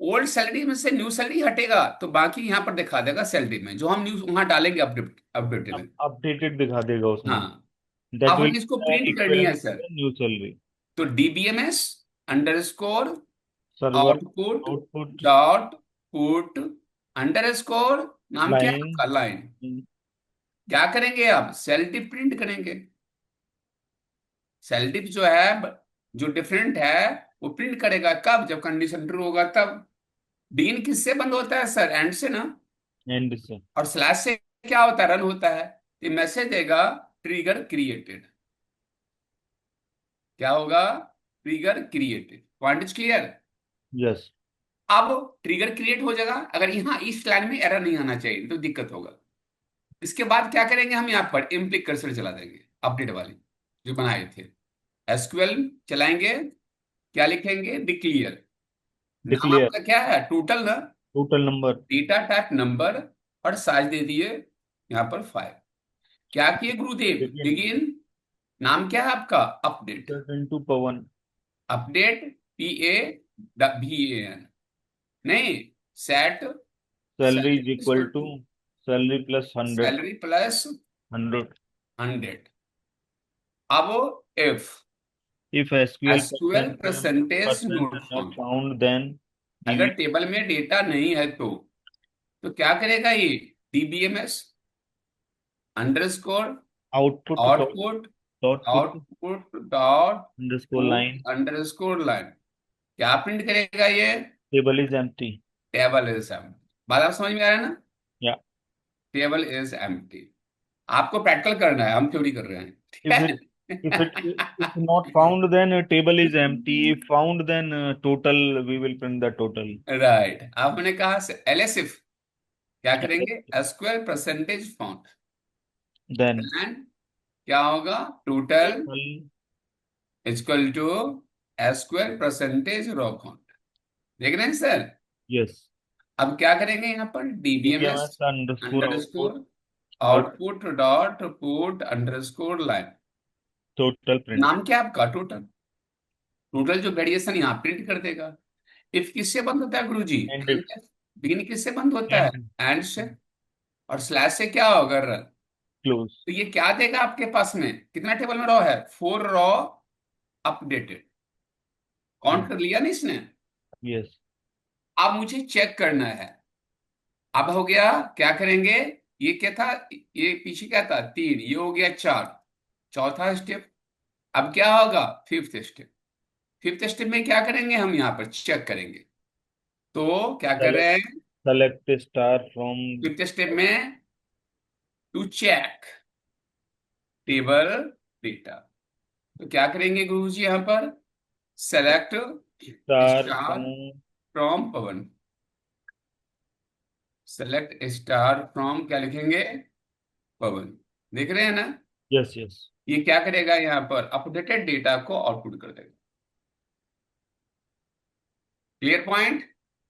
ओल्ड सैलरी में से न्यू सैलरी हटेगा तो बाकी यहां पर दिखा देगा सैलरी में, जो हम न्यू वहां डालेंगे अपडेट, अपडेट में।
अपडेटेड दिखा देगा उसमें।
हाँ।
दैट
अब
विल
हमें इसको प्रिंट करनी है
equivalent to
sir.
The new salary.
तो DBMS underscore
server
output
output
dot put underscore, नाम क्या है
लाइन।
आपका? लाइन। क्या करेंगे? अब सेल डिफ प्रिंट करेंगे। सेल डिफ जो है, जो डिफरेंट है, वो प्रिंट करेगा कब? जब कंडीशन ट्रू होगा तब। बिगिन किससे बंद होता है सर? एंड से ना।
एंड से।
और स्लैश से क्या होता है? रन होता है। ये मैसेज देगा ट्रिगर क्रिएटेड। क्या होगा? Trigger created. Point is clear?
Yes.
अब ट्रिगर क्रिएट हो जाएगा। अगर यहाँ इस लाइन में एरर नहीं आना चाहिए तो दिक्कत होगा। इसके बाद क्या करेंगे हम? यहाँ पर इम्प्लिक कर्सर चला देंगे, अपडेट वाली जो बनाए थे। एसक्यूएल चलाएंगे। क्या लिखेंगे? डिक्लेयर। नाम
डिक्लेयर
आपका क्या है? टोटल ना।
Total number.
Data type number. और साइज दे दिए यहाँ पर 5। क्या किए गुरुदेव?
Begin
begin. नाम क्या है आपका? Update.
Into Pawan.
Update, PAVAN। नहीं, set
salary is
salary
equal
equal
to
to
salary plus 100।
Salary plus
100।
100। अब if
if SQL
SQL percentage
percent
not
not
found,
found then
अगर
डीबी
टेबल में data नहीं है तो क्या करेगा ये? DBMS underscore
output dot
output,
dot put
output dot
underscore
put
line.
Underscore line. क्या प्रिंट करेगा ये?
Table is empty.
Table is empty. बात आप समझ में आ रहा है ना?
या
टेबल इज एम्प्टी। आपको प्रैक्टिकल करना है, हम थ्योरी कर रहे हैं, ठीक
if it if it if not
है?
found then a table is empty, if found then total we will print the total.
Right. आपने कहा LSIF क्या करेंगे? SQL percentage found.
Then
end क्या होगा, total
total.
Equal to SQL percentage row count. देख रहे हैं सर।
यस।
अब क्या करेंगे यहाँ पर, DBMS
DBMS underscore output
underscore
dot
output dot put underscore line.
Total print.
नाम क्या है आपका, टोटल। टोटल जो वेरिएशन यहाँ प्रिंट कर देगा। इफ किससे बंद होता है गुरुजी,
एंड इफ।
प्रिंट। बिगिन किससे बंद होता है,
एंड
एंड से। और स्लैश से क्या होगा, रन।
क्लोज।
तो ये क्या देगा आपके पास में, कितना टेबल में रॉ है, 4 रॉ अपडेटेड। काउंट कर लिया ना इसने।
यस।
अब मुझे चेक करना है। अब हो गया, क्या करेंगे, ये क्या था, ये पीछे क्या था, 3, ये हो गया 4। चौथा स्टेप। अब क्या होगा, फिफ्थ स्टेप। फिफ्थ स्टेप में क्या करेंगे, हम यहाँ पर चेक करेंगे। तो क्या कर रहे
सेलेक्ट
हैं,
select star from.
Fifth step में, टू चेक टेबल डेटा। तो क्या करेंगे गुरुजी यहाँ पर, select
star
star
from.
From Pawan. Select star from क्या लिखेंगे, पवन। देख रहे हैं ना।
Yes yes.
ये क्या करेगा, यहाँ पर अपडेटेड डेटा को आउटपुट कर देगा। Clear point.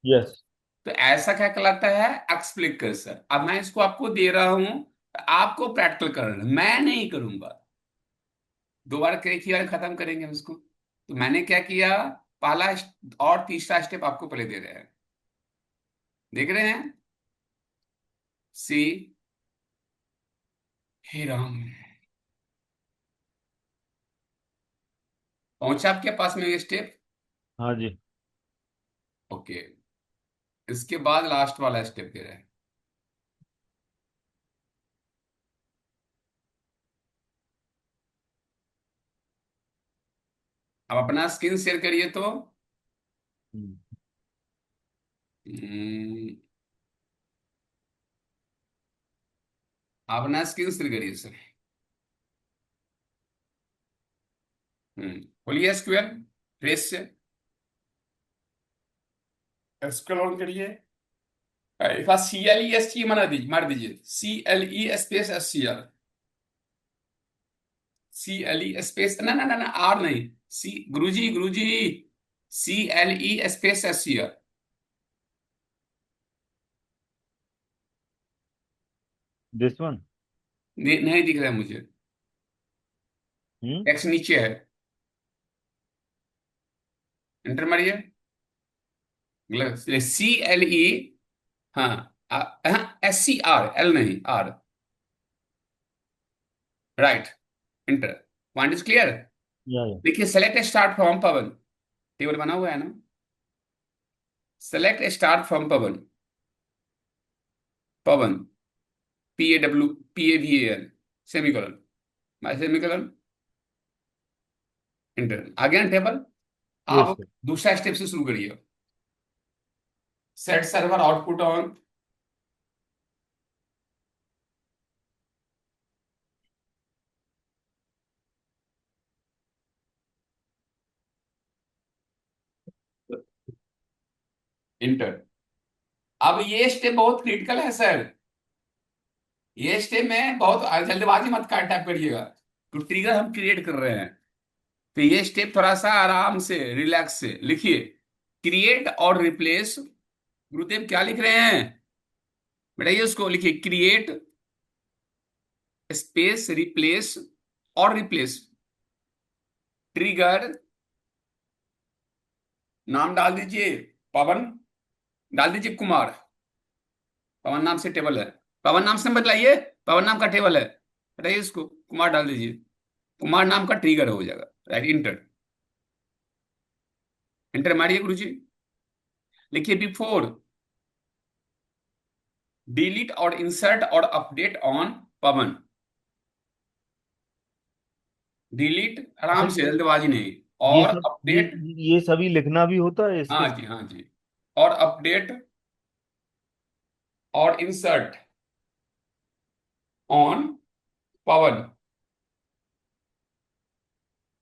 यस।
तो ऐसा क्या कहलाता है, एक्सप्लिकर सर। अब मैं इसको आपको दे रहा हूं, आपको प्रैक्टिकल करना, मैं नहीं करूंगा। दोबारा किया खत्म करेंगे हम इसको। तो मैंने क्या किया, पहला और तीसरा स्टेप आपको पहले दे रहे हैं। देख रहे हैं, सी, हे राम। पहुंचा आपके पास में ये स्टेप।
हाँ जी।
ओके। इसके बाद लास्ट वाला स्टेप दे रहे हैं। अब अपना स्क्रीन शेयर करिए तो।
हम्म।
हम्म, अपना स्क्रीन शेयर करिए सर। खोलिए एसक्यूएल ट्रेस से। एसक्यूएल ऑन करिए। एक बार CLEST मार दीजिए CLE space SCR। CLE space, ना ना ना ना, आर नहीं। सी, गुरुजी गुरुजी, CLE space SCR।
This one.
नहीं दिख रहा है मुझे।
हम्म।
टेक्स्ट नीचे है। एंटर मारिए। CLE, हाँ, SCR, एल नहीं, R. Right. Enter. Point is clear.
Yeah.
देखिए, select start from Pawan. Table बना हुआ है ना। Select start from Pawan. Pawan, PAWPAVAN, semicolon, semicolon. Enter आ गया ना टेबल।
यस
आप
सर।
दूसरा स्टेप से शुरू करिए। Set server output on. Enter. अब ये स्टेप बहुत क्रिटिकल है सर। ये स्टेप में बहुत जल्दबाजी मत कर टाइप करिएगा। तो ट्रिगर हम क्रिएट कर रहे हैं। तो ये स्टेप थोड़ा सा आराम से, रिलैक्स से लिखिए। क्रिएट और रिप्लेस। गुरुदेव क्या लिख रहे हैं, बताइए उसको, लिखिए क्रिएट स्पेस रिप्लेस, और रिप्लेस ट्रिगर। नाम डाल दीजिए पवन, डाल दीजिए कुमार। पवन नाम से टेबल है। पवन नाम से बदलाइए, पवन नाम का टेबल है। बताइए उसको, कुमार डाल दीजिए। कुमार नाम का ट्रिगर हो जाएगा। Right, inter. इंटर मारिए गुरुजी। लिखिए बिफोर डिलीट और इंसर्ट और अपडेट ऑन पवन। डिलीट
अच्छा
आराम से,
ये
जल्दबाजी नहीं।
ये
और
सब ये
अपडेट,
ये सभी लिखना भी होता है इसके
हाँ
साथ?
जी हाँ जी। और अपडेट और इंसर्ट ऑन पवन,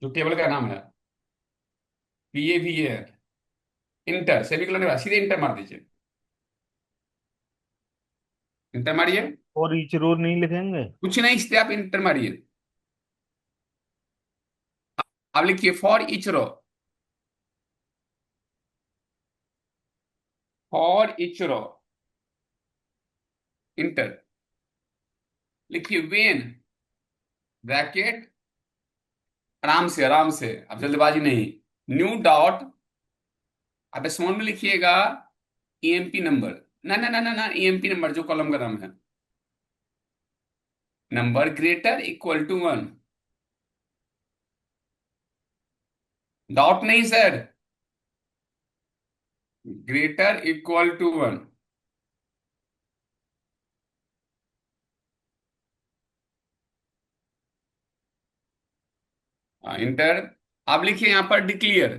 जो टेबल का नाम है, PAVA है। इंटर, सेमीकोलन के बाद सीधे इंटर मार दीजिए। इंटर मारिए।
और ईच रोर नहीं लिखेंगे?
कुछ नहीं, इस पे आप इंटर मारिए। आप लिखिए for each row, for each row, enter. लिखिए वेन, ब्रैकेट, आराम से आराम से, अब जल्दबाजी नहीं। न्यू डॉट, अब स्मॉल में लिखिएगा ईएमपी नंबर, ना ना ना ना ना, ईएमपी नंबर जो कॉलम का नाम है, number greater equal to 1। Dot नहीं sir, greater equal to 1। Enter. आप लिखिए यहां पर डिक्लेयर,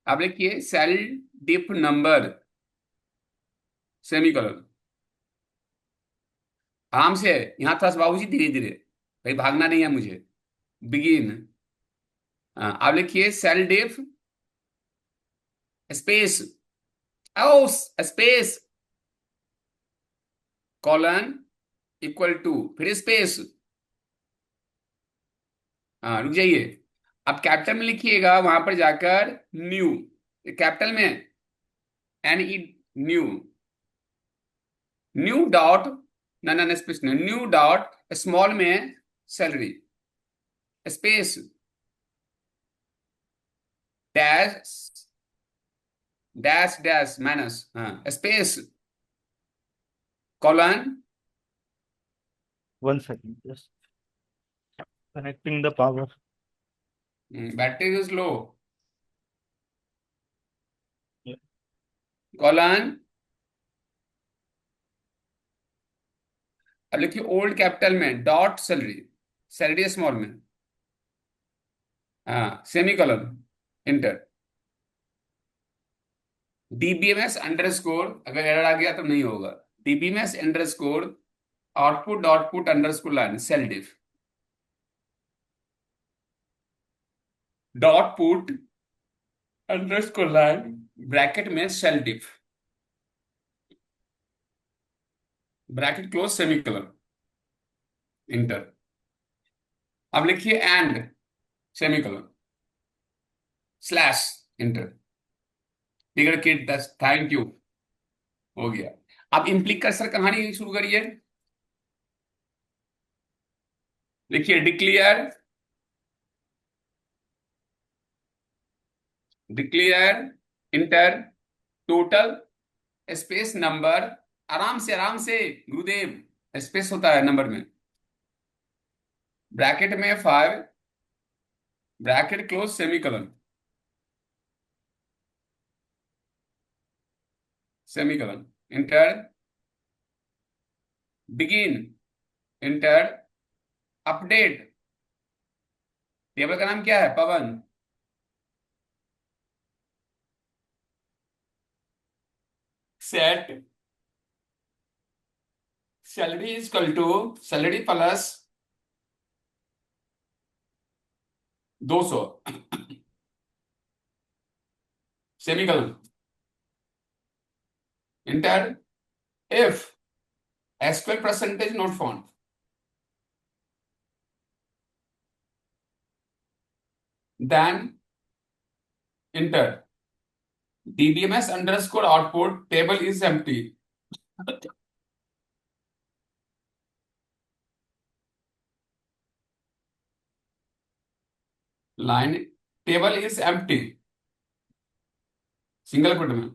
आप लिखिए सेल डिफ नंबर, सेमीकोलन। आराम से, यहां थोड़ा सा बाबूजी, धीरे धीरे, भाई भागना नहीं है मुझे। बिगिन। आप लिखिए cell diff space, O space, colon equal to, फिर स्पेस। हाँ रुक जाइए। अब कैपिटल में लिखिएगा वहां पर जाकर न्यू, कैपिटल में N E, new, new dot, ना ना स्पेस, न्यू डॉट स्मॉल में salary, space, dash, dash dash minus, हाँ space, colon.
1 second, just connecting the power.
Battery is low, colon. अब लिखिए ओल्ड कैपिटल में डॉट सैलरी, सैलरी स्मॉल में, हाँ semicolon, enter. DBMS underscore, अगर error आ गया तो नहीं होगा। DBMS underscore output dot put underscore line sal diff, dot put underscore line bracket में sal diff, bracket close semicolon, enter. अब लिखिए एंड, सेमीकोलन, स्लैश, इंटर। ठीक है किड, दस, थैंक यू, हो गया। अब इम्प्लीक कर्सर कहानी शुरू करिए। लिखिए declare, declare, inter, total space number, आराम से गुरुदेव, स्पेस होता है नंबर में, ब्रैकेट में 5, bracket close semicolon, semicolon, enter. Begin, enter. Update, table का नाम क्या है, Pawan. Set salary is equal to salary plus 200, semicolon, enter. If SQL percentage not found, then enter. dbms underscore output table is empty, line table is empty, single quote में,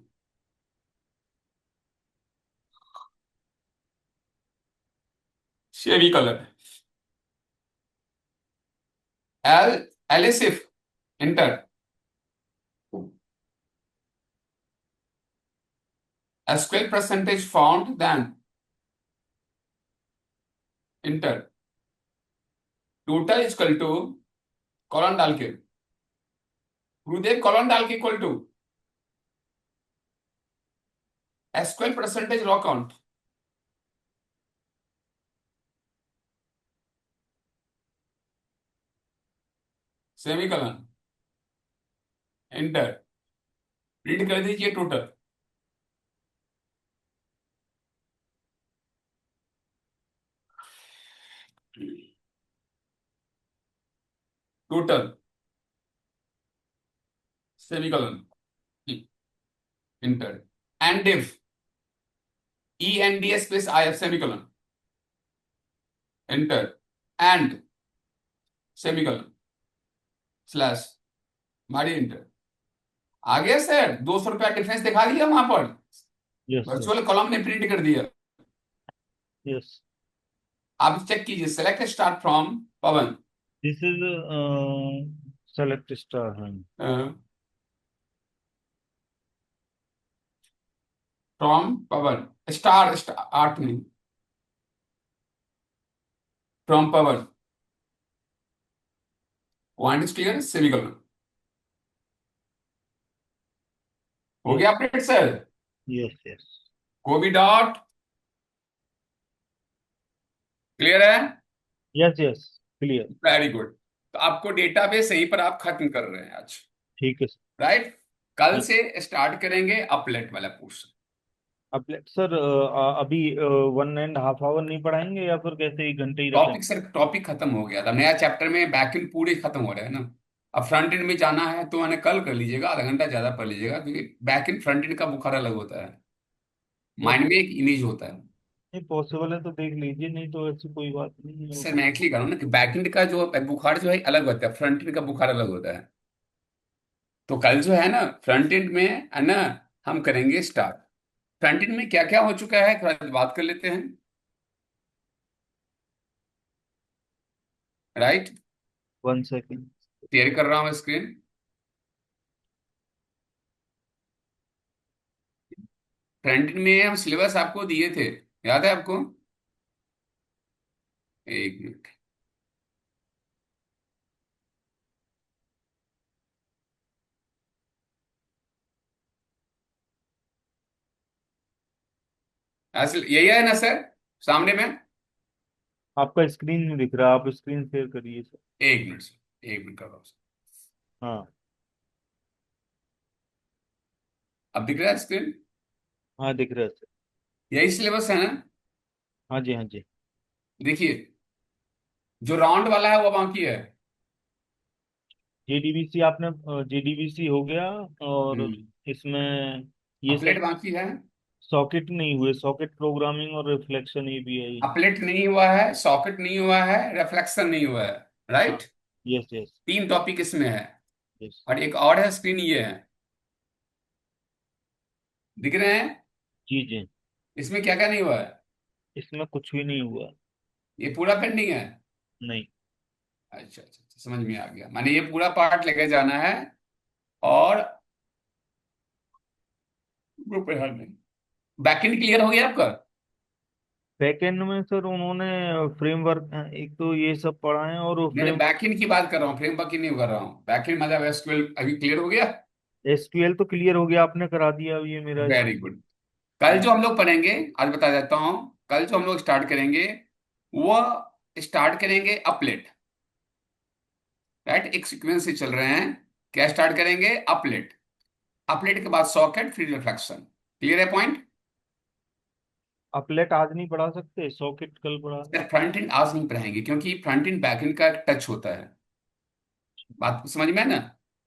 शेवी कलर, L elsif, enter. SQL percentage found, then enter. Total equal to, colon डाल के, Gurudev colon डाल के equal to SQL percentage row count, semicolon, enter. Print कर दीजिए total. Total semicolon enter end if E N D space I F semicolon enter end semicolon slash मारी enter. आ गया sir, 200 रुपया डिफरेंस दिखा दिया वहां पर,
यस सर।
वर्चुअल कॉलम ने प्रिंट कर दिया।
यस।
आप चेक कीजिए, select start from Pawan.
This is select star है।
फ्रॉम पवन, स्टार स्टार्ट नहीं, from Pawan, point is clear, semicolon. हो
यस।
गया अपडेट सर?
यस। यस।
कोबी डॉट क्लियर है?
Yes. Yes. Clear.
Very good. तो आपको database सही पर आप खत्म कर रहे हैं आज,
ठीक है सर।
राइट? कल
ठीक।
से स्टार्ट करेंगे अपलेट वाला पोर्शन।
अब सर अभी 1.5 आवर नहीं पढ़ाएंगे या फिर कैसे 1 घंटे ही रखें?
टॉपिक सर, टॉपिक खत्म हो गया था, नया चैप्टर में बैकएंड पूरे खत्म हो रहे हैं ना। अब फ्रंट एंड में जाना है तो मैंने कल कर लीजिएगा, आधा घंटा ज्यादा पढ़ लीजिएगा, क्योंकि बैकएंड फ्रंट एंड का बुखार अलग होता है,
यस।
माइंड में एक इमेज होता है।
नहीं पॉसिबल है तो देख लीजिए, नहीं तो ऐसी कोई बात नहीं है
सर
उसमें।
मैं एक्चुअली कह रहा हूँ ना कि बैकएंड का जो बुखार जो है अलग होता है, फ्रंट एंड का बुखार अलग होता है। तो कल जो है ना फ्रंट एंड में है ना, हम करेंगे स्टार्ट। फ्रंट एंड में क्या क्या हो चुका है थोड़ा बात कर लेते हैं, राइट?
1 सेकेंड।
क्लियर कर रहा हूँ स्क्रीन। फ्रंट एंड में हम सिलेबस आपको दिए थे, याद है आपको? एक मिनट। ऐसे यही है ना सर सामने में?
आपका स्क्रीन नहीं दिख रहा, आप स्क्रीन शेयर करिए सर।
एक मिनट सर, एक मिनट कर रहा हूँ सर।
हाँ।
अब दिख रहा है स्क्रीन?
हाँ दिख रहा है सर।
यही सिलेबस है ना?
हाँ जी, हाँ जी।
देखिए, जो राउंड वाला है वो बाकी है।
जेडीबीसी आपने, जेडीबीसी हो गया। और
हम्म।
इसमें ये
अपलेट
सब
बाकी है।
सॉकेट नहीं हुए, सॉकेट प्रोग्रामिंग और रिफ्लेक्शन एपीआई।
अपलेट नहीं हुआ है, सॉकेट नहीं हुआ है, रिफ्लेक्शन नहीं हुआ है,
हाँ।
राइट?
Yes yes.
3 टॉपिक इसमें है।
यस।
और एक और है, स्क्रीन ये है, दिख रहे हैं?
जी जी।
इसमें क्या क्या नहीं हुआ है?
इसमें कुछ भी नहीं हुआ।
ये पूरा पेंडिंग है।
नहीं।
अच्छा अच्छा अच्छा, समझ में आ गया, माने ये पूरा पार्ट लेके जाना है। और ग्रुप है नहीं। बैकएंड क्लियर हो गया आपका?
बैकएंड में सर उन्होंने फ्रेमवर्क एक तो ये सब पढ़ाए और
मैंने
फ्रेम।
बैकएंड की बात कर रहा हूँ, फ्रेमवर्क की नहीं कर रहा हूँ। बैकएंड मतलब एसक्यूएल अभी क्लियर हो गया?
एसक्यूएल तो क्लियर हो गया, आपने करा दिया अब ये मेरा
वेरी गुड। कल जो हम लोग पढ़ेंगे, आज बता देता हूँ, कल जो हम लोग स्टार्ट करेंगे वो स्टार्ट करेंगे अपलेट, राइट? एक सीक्वेंस से चल रहे हैं। क्या स्टार्ट करेंगे? अपलेट। अपलेट के बाद सॉकेट, फिर रिफ्लेक्शन। क्लियर है पॉइंट?
अपलेट आज नहीं पढ़ा सकते, सॉकेट कल पढ़ा दे।
सर फ्रंट एंड आज नहीं पढ़ाएंगे, क्योंकि फ्रंट एंड बैक एंड का टच होता है। बात समझ में है ना?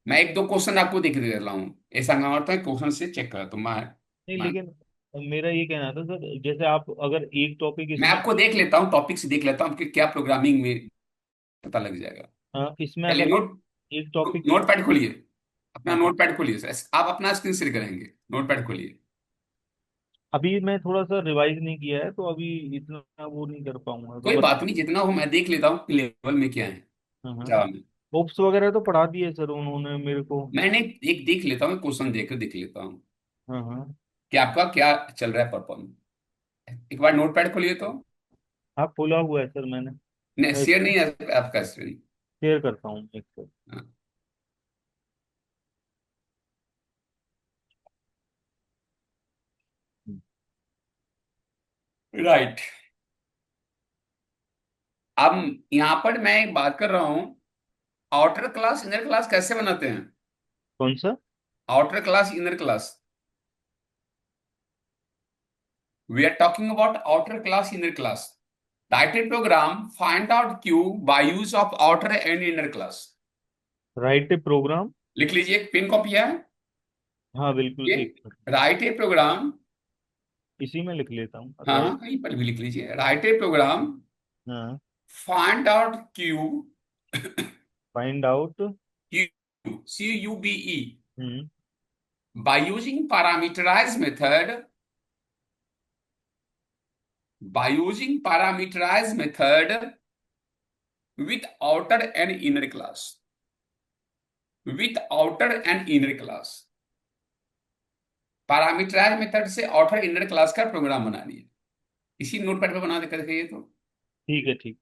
मैं एक दो क्वेश्चन आपको देख दे रहा हूँ, ऐसा ना होता है क्वेश्चन से चेक कर तो
नहीं
मैं
लेकिन मेरा ये कहना था सर, जैसे आप अगर एक टॉपिक
मैं
इसमें,
आपको देख लेता हूँ, टॉपिक से देख लेता हूँ कि क्या प्रोग्रामिंग में पता लग जाएगा।
इसमें
पहले
अगर आप
नोट
एक टॉपिक
नोट पैड खोलिए, अपना
हाँ हाँ।
नोट पैड खोलिए सर, आप अपना स्क्रीन शेयर करेंगे, नोट पैड खोलिए।
अभी मैं थोड़ा सा रिवाइज नहीं किया है तो अभी इतना वो नहीं कर पाऊंगा, तो
कोई
बता।
बात नहीं, जितना हो मैं देख लेता हूँ कि लेवल में क्या है
हाँ हाँ।
जावा में।
होप्स वगैरह तो पढ़ा दिए सर उन्होंने मेरे को।
मैंने एक देख लेता हूँ, क्वेश्चन देख कर देख लेता हूँ
हाँ हाँ।
कि आपका क्या चल रहा है परफॉर्मेंस। एक बार नोट पैड खोलिए तो।
हाँ खोला हुआ है सर मैंने।
नहीं,
मैं
शेयर नहीं है आपका स्क्रीन।
शेयर करता हूँ एक सर।
राइट। अब यहाँ पर मैं एक बात कर रहा हूँ, आउटर क्लास इनर क्लास कैसे बनाते हैं?
कौन सा?
Outer class inner class, we are talking about outer class inner class. Write a program find out Q by use of outer and inner class.
Write a program.
लिख लीजिए, pen copy है
हाँ बिल्कुल
ये।
एक।
राइट ए प्रोग्राम,
इसी में लिख लेता हूँ,
हाँ हाँ
राइट।
कहीं पर भी लिख लीजिए, राइट ए प्रोग्राम
हाँ।
Find out Q,
find out.
Q C U B E,
hmm.
by using parameterized method, by using parameterized method with outer and inner class, with outer and inner class। Parameterize method से outer inner class का program बनानी है। इसी notepad पे बना देकर देखिए तो।
ठीक है ठीक।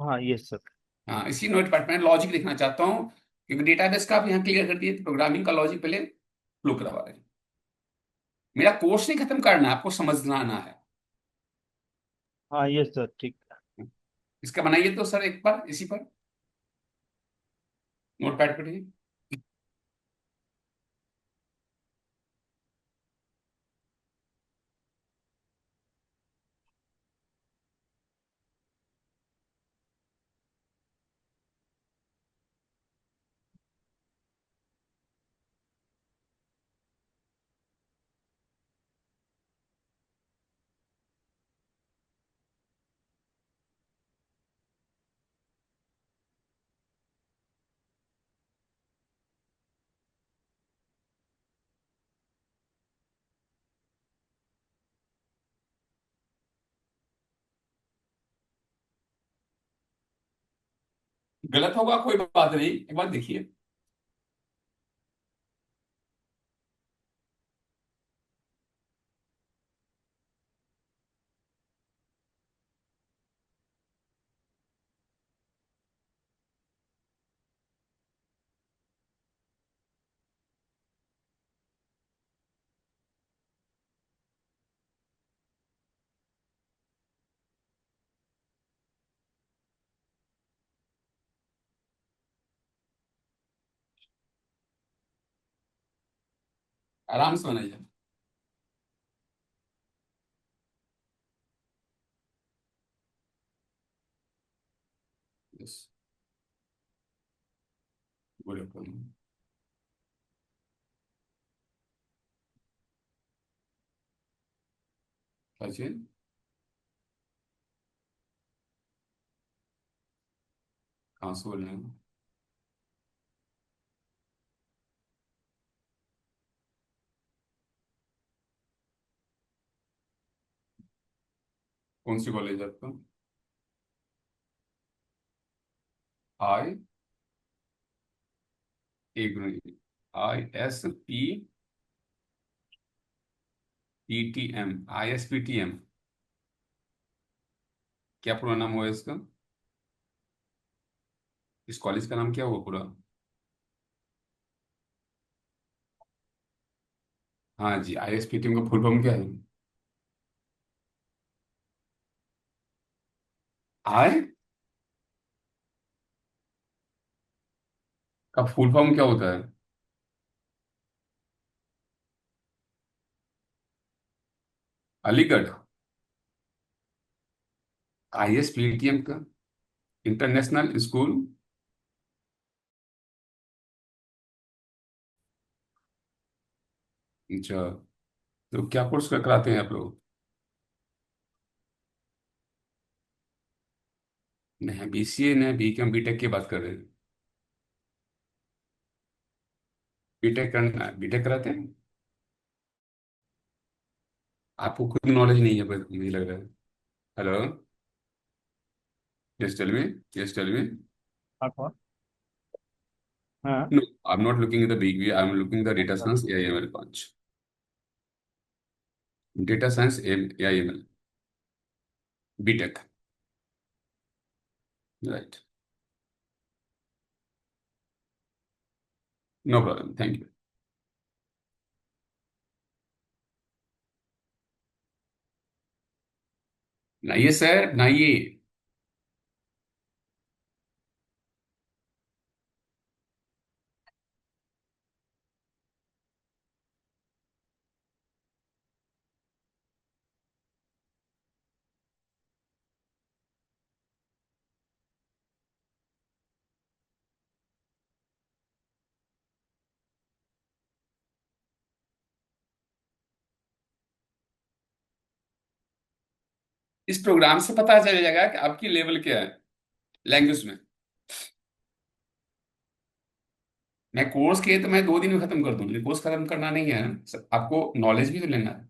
हाँ यस सर।
हाँ इसी नोटपैड पे लॉजिक लिखना चाहता हूँ, क्योंकि डेटाबेस का आप यहाँ क्लियर कर दिए, तो प्रोग्रामिंग का लॉजिक पहले फ्लो करवा रहे हैं। मेरा कोर्स नहीं खत्म करना है, आपको समझना आना है।
हाँ यस सर ठीक।
इसका बनाइए तो सर एक बार इसी पर, नोटपैड पर। गलत होगा कोई बात नहीं, एक बार देखिए। आराम से बनाइए। Yes, good afternoon. सचिन, कहाँ से बोल रहे हैं? कौन सी कॉलेज है आपका? आई, एक मिनट, ISPTM, ISPTM, क्या पूरा नाम हुआ इसका? इस कॉलेज का नाम क्या हुआ पूरा? हाँ जी, ISPTM का फुल फॉर्म क्या है? आई का फुल फॉर्म क्या होता है? अलीगढ़, ISPTM का इंटरनेशनल स्कूल। अच्छा, तो क्या कोर्स कराते हैं आप लोग? नहीं, BCA नहीं, BCom बीटेक की बात कर रहे हैं। बीटेक करना, बीटेक कराते हैं? आपको खुद नॉलेज नहीं है पर मुझे लग रहा है। Hello, yes tell me, yes tell me.
हाँ कौन। हाँ।
No, I'm not looking at the big view. I'm looking at the data
अच्छा।
science AI/ML branch. Data science AI/ML, BTech. Right. No problem. Thank you. बनाइए sir, बनाइए। इस programme से पता चल जाएगा कि आपकी लेवल क्या है लैंग्वेज में। मैं कोर्स किए तो मैं 2 दिन में खत्म कर दूं, लेकिन कोर्स खत्म करना नहीं है ना, आपको नॉलेज भी तो लेना है।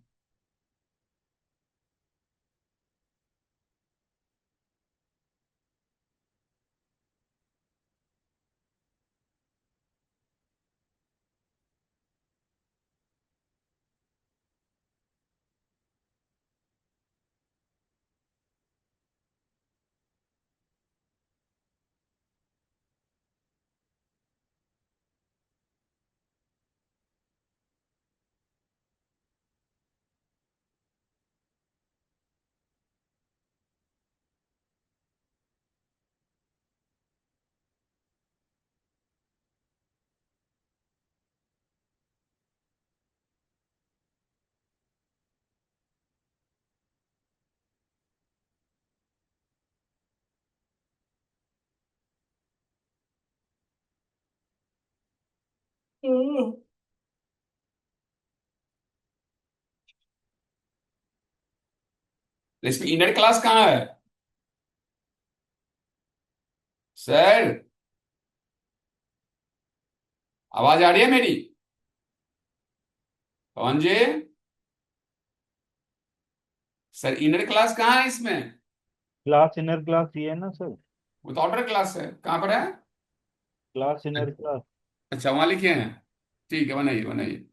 इसमें इनर क्लास कहाँ है सर? आवाज आ रही है मेरी? पवन जी, सर इनर क्लास कहाँ है इसमें?
क्लास इनर क्लास ये है ना सर।
वो तो आउटर क्लास है, कहाँ पर है?
Class inner class.
अच्छा, वहां लिखे हैं। ठीक है, बनाइए बनाइए।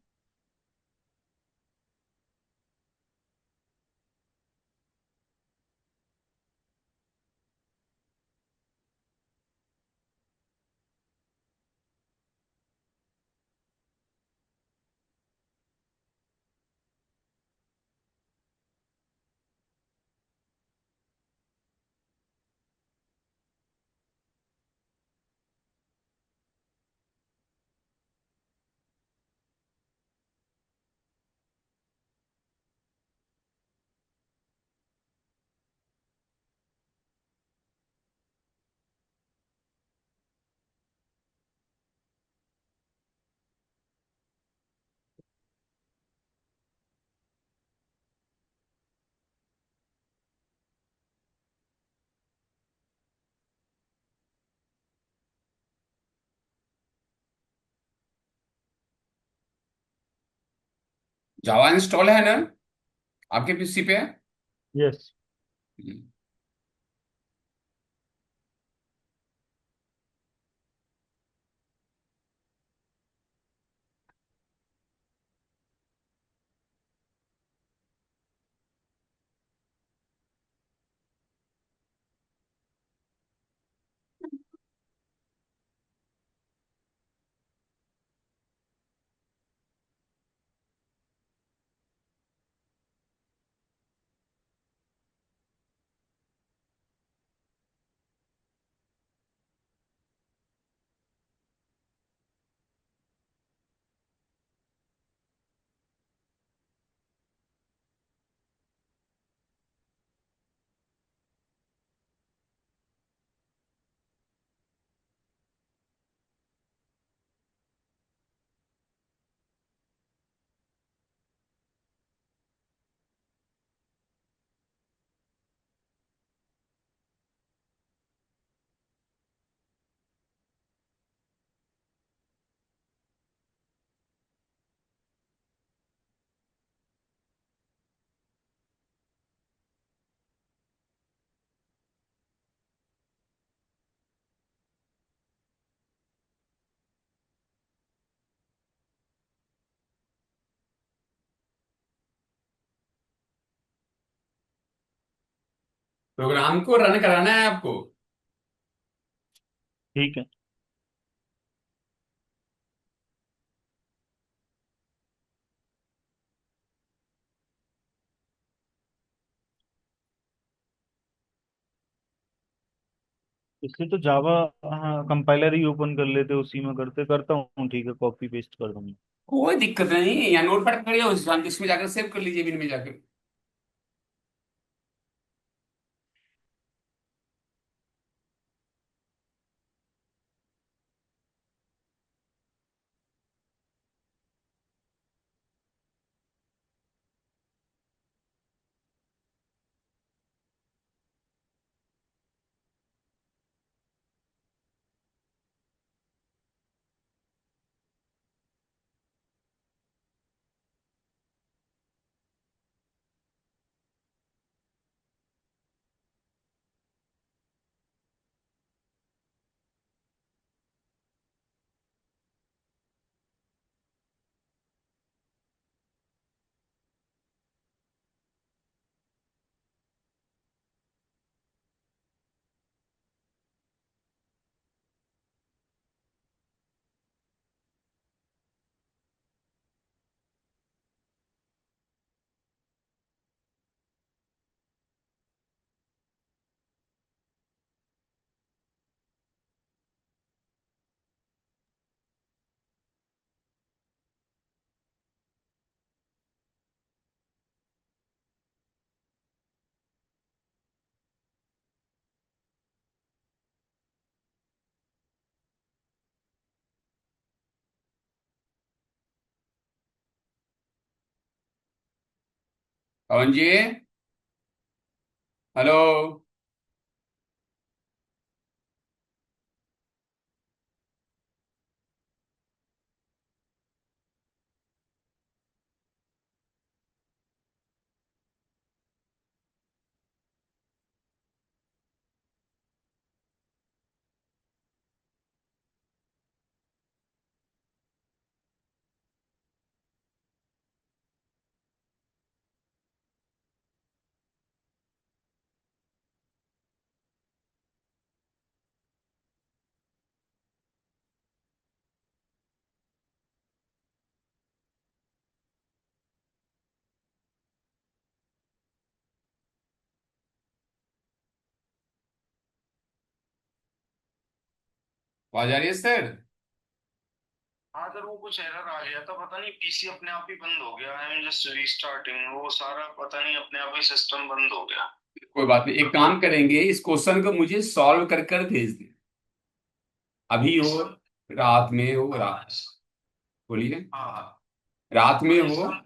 जावा इंस्टॉल है ना आपके पीसी पे?
यस।
हम्म। प्रोग्राम को रन कराना है आपको।
ठीक है। इससे तो जावा, हाँ, कंपाइलर ही ओपन कर लेते, उसी में करते करता हूँ। ठीक है, कॉपी पेस्ट कर दूंगा।
कोई दिक्कत नहीं, या नोटपैड करिए, इसमें जाकर सेव कर लीजिए, बिन में जाकर। पवन जी, हेलो। आवाज आ रही है सर?
हाँ सर, वो कुछ एरर आ गया था, पता नहीं पीसी अपने आप ही बंद हो गया। आई एम जस्ट रीस्टार्टिंग, वो सारा पता नहीं अपने आप ही सिस्टम बंद हो गया।
कोई बात नहीं, एक काम करेंगे, इस क्वेश्चन को मुझे सॉल्व कर कर भेज दें। अभी हो,
इसका
रात में हो,
हाँ
रात, बोलिए,
हाँ
रात में
हाँ,
हो।
इसका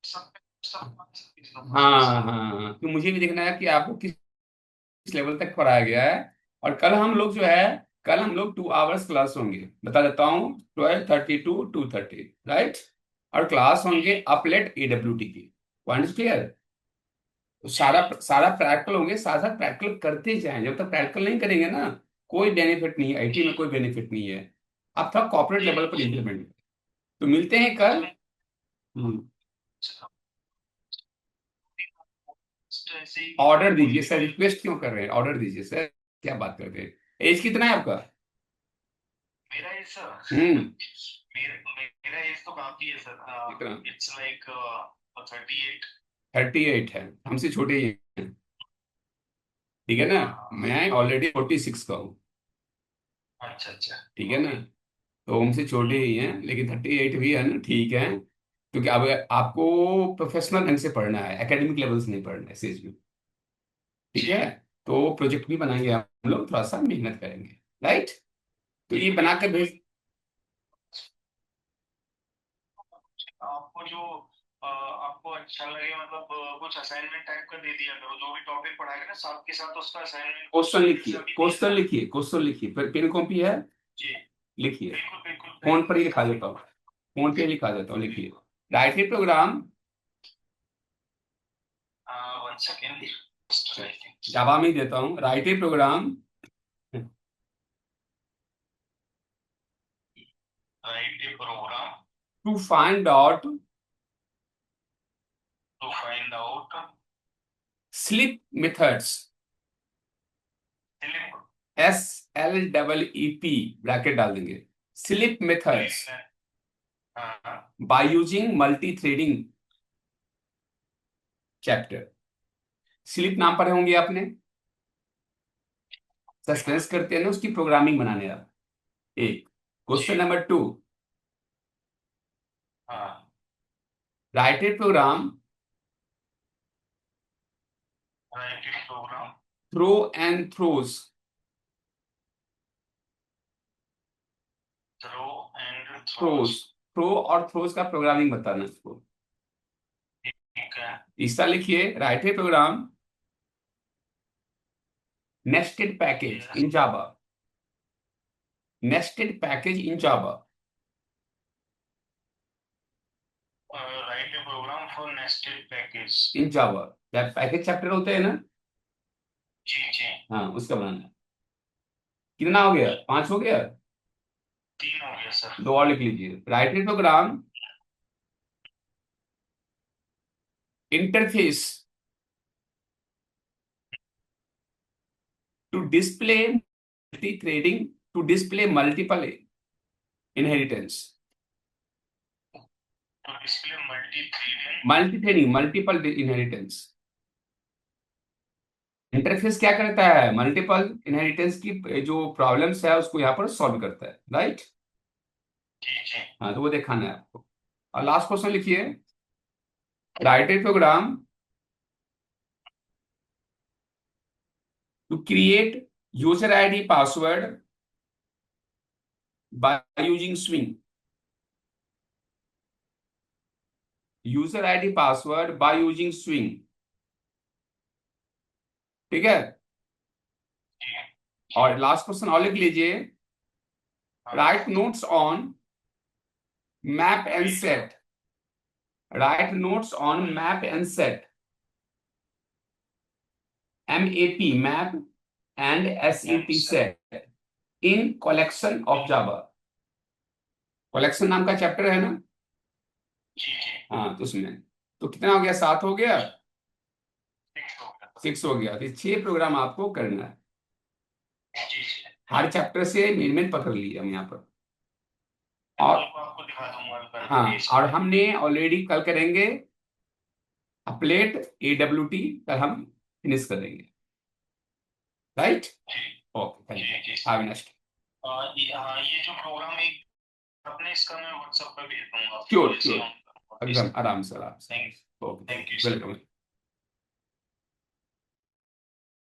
सब सब सब
हाँ
इससे।
हाँ हाँ, तो मुझे भी देखना है कि आपको किस लेवल तक पढ़ाया गया है। और कल हम लोग जो है, कल हम लोग 2 आवर्स क्लास होंगे, बता देता हूँ, 12:30 to 2:30, राइट। और क्लास होंगे अपलेट AWT की। Point clear? तो
जी
सारा सारा प्रैक्टिकल होंगे, साथ साथ प्रैक्टिकल करते जाएं। जब तक प्रैक्टिकल नहीं करेंगे ना, कोई बेनिफिट नहीं है, आईटी में
जी
कोई बेनिफिट नहीं है। आप थोड़ा कॉर्पोरेट
जी
लेवल पर
जी।
इंप्लीमेंट। तो मिलते हैं
तो
कल। हम्म।
ऐसे ही
ऑर्डर दीजिए
कोई
सर,
भी।
रिक्वेस्ट क्यों कर रहे हैं? ऑर्डर दीजिए सर। क्या बात कर रहे हैं? एज कितना है आपका?
मेरा ये सर
हम्म।
मेरा एज तो काफी है
कितना?
Sir, it's like 38।
38 है? हमसे छोटे ही हैं, ठीक है ना।
हाँ।
मैं ऑलरेडी 46 का हूँ,
अच्छा अच्छा।
ठीक है ना।
ओके।
तो हमसे छोटे ही हैं, लेकिन 38 भी है ना, ठीक है। क्योंकि अब आपको प्रोफेशनल ढंग से पढ़ना है, एकेडमिक लेवल से नहीं पढ़ना है सेज में, ठीक
जी।
है। तो प्रोजेक्ट भी बनाएंगे हम लोग, थोड़ा सा मेहनत करेंगे, राइट। तो ये बना के भेज।
आपको जो आपको अच्छा लगे, मतलब कुछ असाइनमेंट टाइप का दे दिया करो, जो भी टॉपिक पढ़ाएगा ना साथ के साथ उसका असाइनमेंट
क्वेश्चन
क्वेश्चन
लिखिए,
जैसे अभी दिया
क्वेश्चन
था।
लिखिए, क्वेश्चन लिखिए, फिर पेन कॉपी है,
जी
लिखिए।
बिल्कुल बिल्कुल,
फोन पर ही
पेन
लिखा
कॉपी।
देता हूँ, फोन पे ही लिखा देता हूँ, लिखिए। Writing program,
one second. Writing.
Java में ही देता हूँ, writing program
write a program
to find out
to find out
sleep methods,
sleep
SLEEP, bracket डाल देंगे, स्लिप मेथड्स
स्लिप। हाँ।
By using multi threading chapter. Sleep नाम पढ़े होंगे आपने,
बिल्कुल।
सस्पेंस करते हैं ना, उसकी प्रोग्रामिंग बनाने आप। एक, क्वेश्चन
जी।
नंबर 2,
हाँ।
Write a program
write a program
throw and throws,
throw and
throws,
throws.
Throw और थ्रोज का प्रोग्रामिंग बताना इसको।
ठीक है।
तीसरा लिखिए, write a program nested package
yes.
In Java, nested package in Java,
write a program for nested package.
In Java. Package chapter होते हैं ना,
जी जी।
हाँ उसका बनाना है। कितना हो गया? 5 हो गया।
3 हो गया सर।
2 और लिख लीजिए, write a program interface to display multi threading, to display multiple inheritance,
तो display multi threading.
Multi threading, multiple inheritance. Interface क्या करता है? मल्टीपल इनहेरिटेंस की जो प्रॉब्लम्स है उसको यहाँ पर सॉल्व करता है, राइट।
जी जी।
हाँ, तो वो दिखाना है आपको। और लास्ट क्वेश्चन लिखिए, write a program to create user ID password by using swing. User ID password by using swing, ठीक है। और लास्ट क्वेश्चन और लिख लीजिए, write notes on map and set, write notes on map and set, MAP map and SET set in collection of Java. Collection नाम का chapter है ना, हाँ, तो उसमें तो कितना हो गया, 7 हो गया, 6 हो गया, तो 6 प्रोग्राम आपको करना है। हर चैप्टर से मेन मेन पकड़ लिया हम यहाँ पर। और
आपको दिखा दूंगा।
हाँ, और हमने ऑलरेडी कल करेंगे अपलेट AWT, कल हम फिनिश करेंगे, right. Okay, thank you, have a nice day.
ये जो प्रोग्राम एक आपने, इसका मैं व्हाट्सएप पे भेज दूंगा।
श्योर श्योर, एकदम आराम से,
thank
okay,
you sir.
Welcome.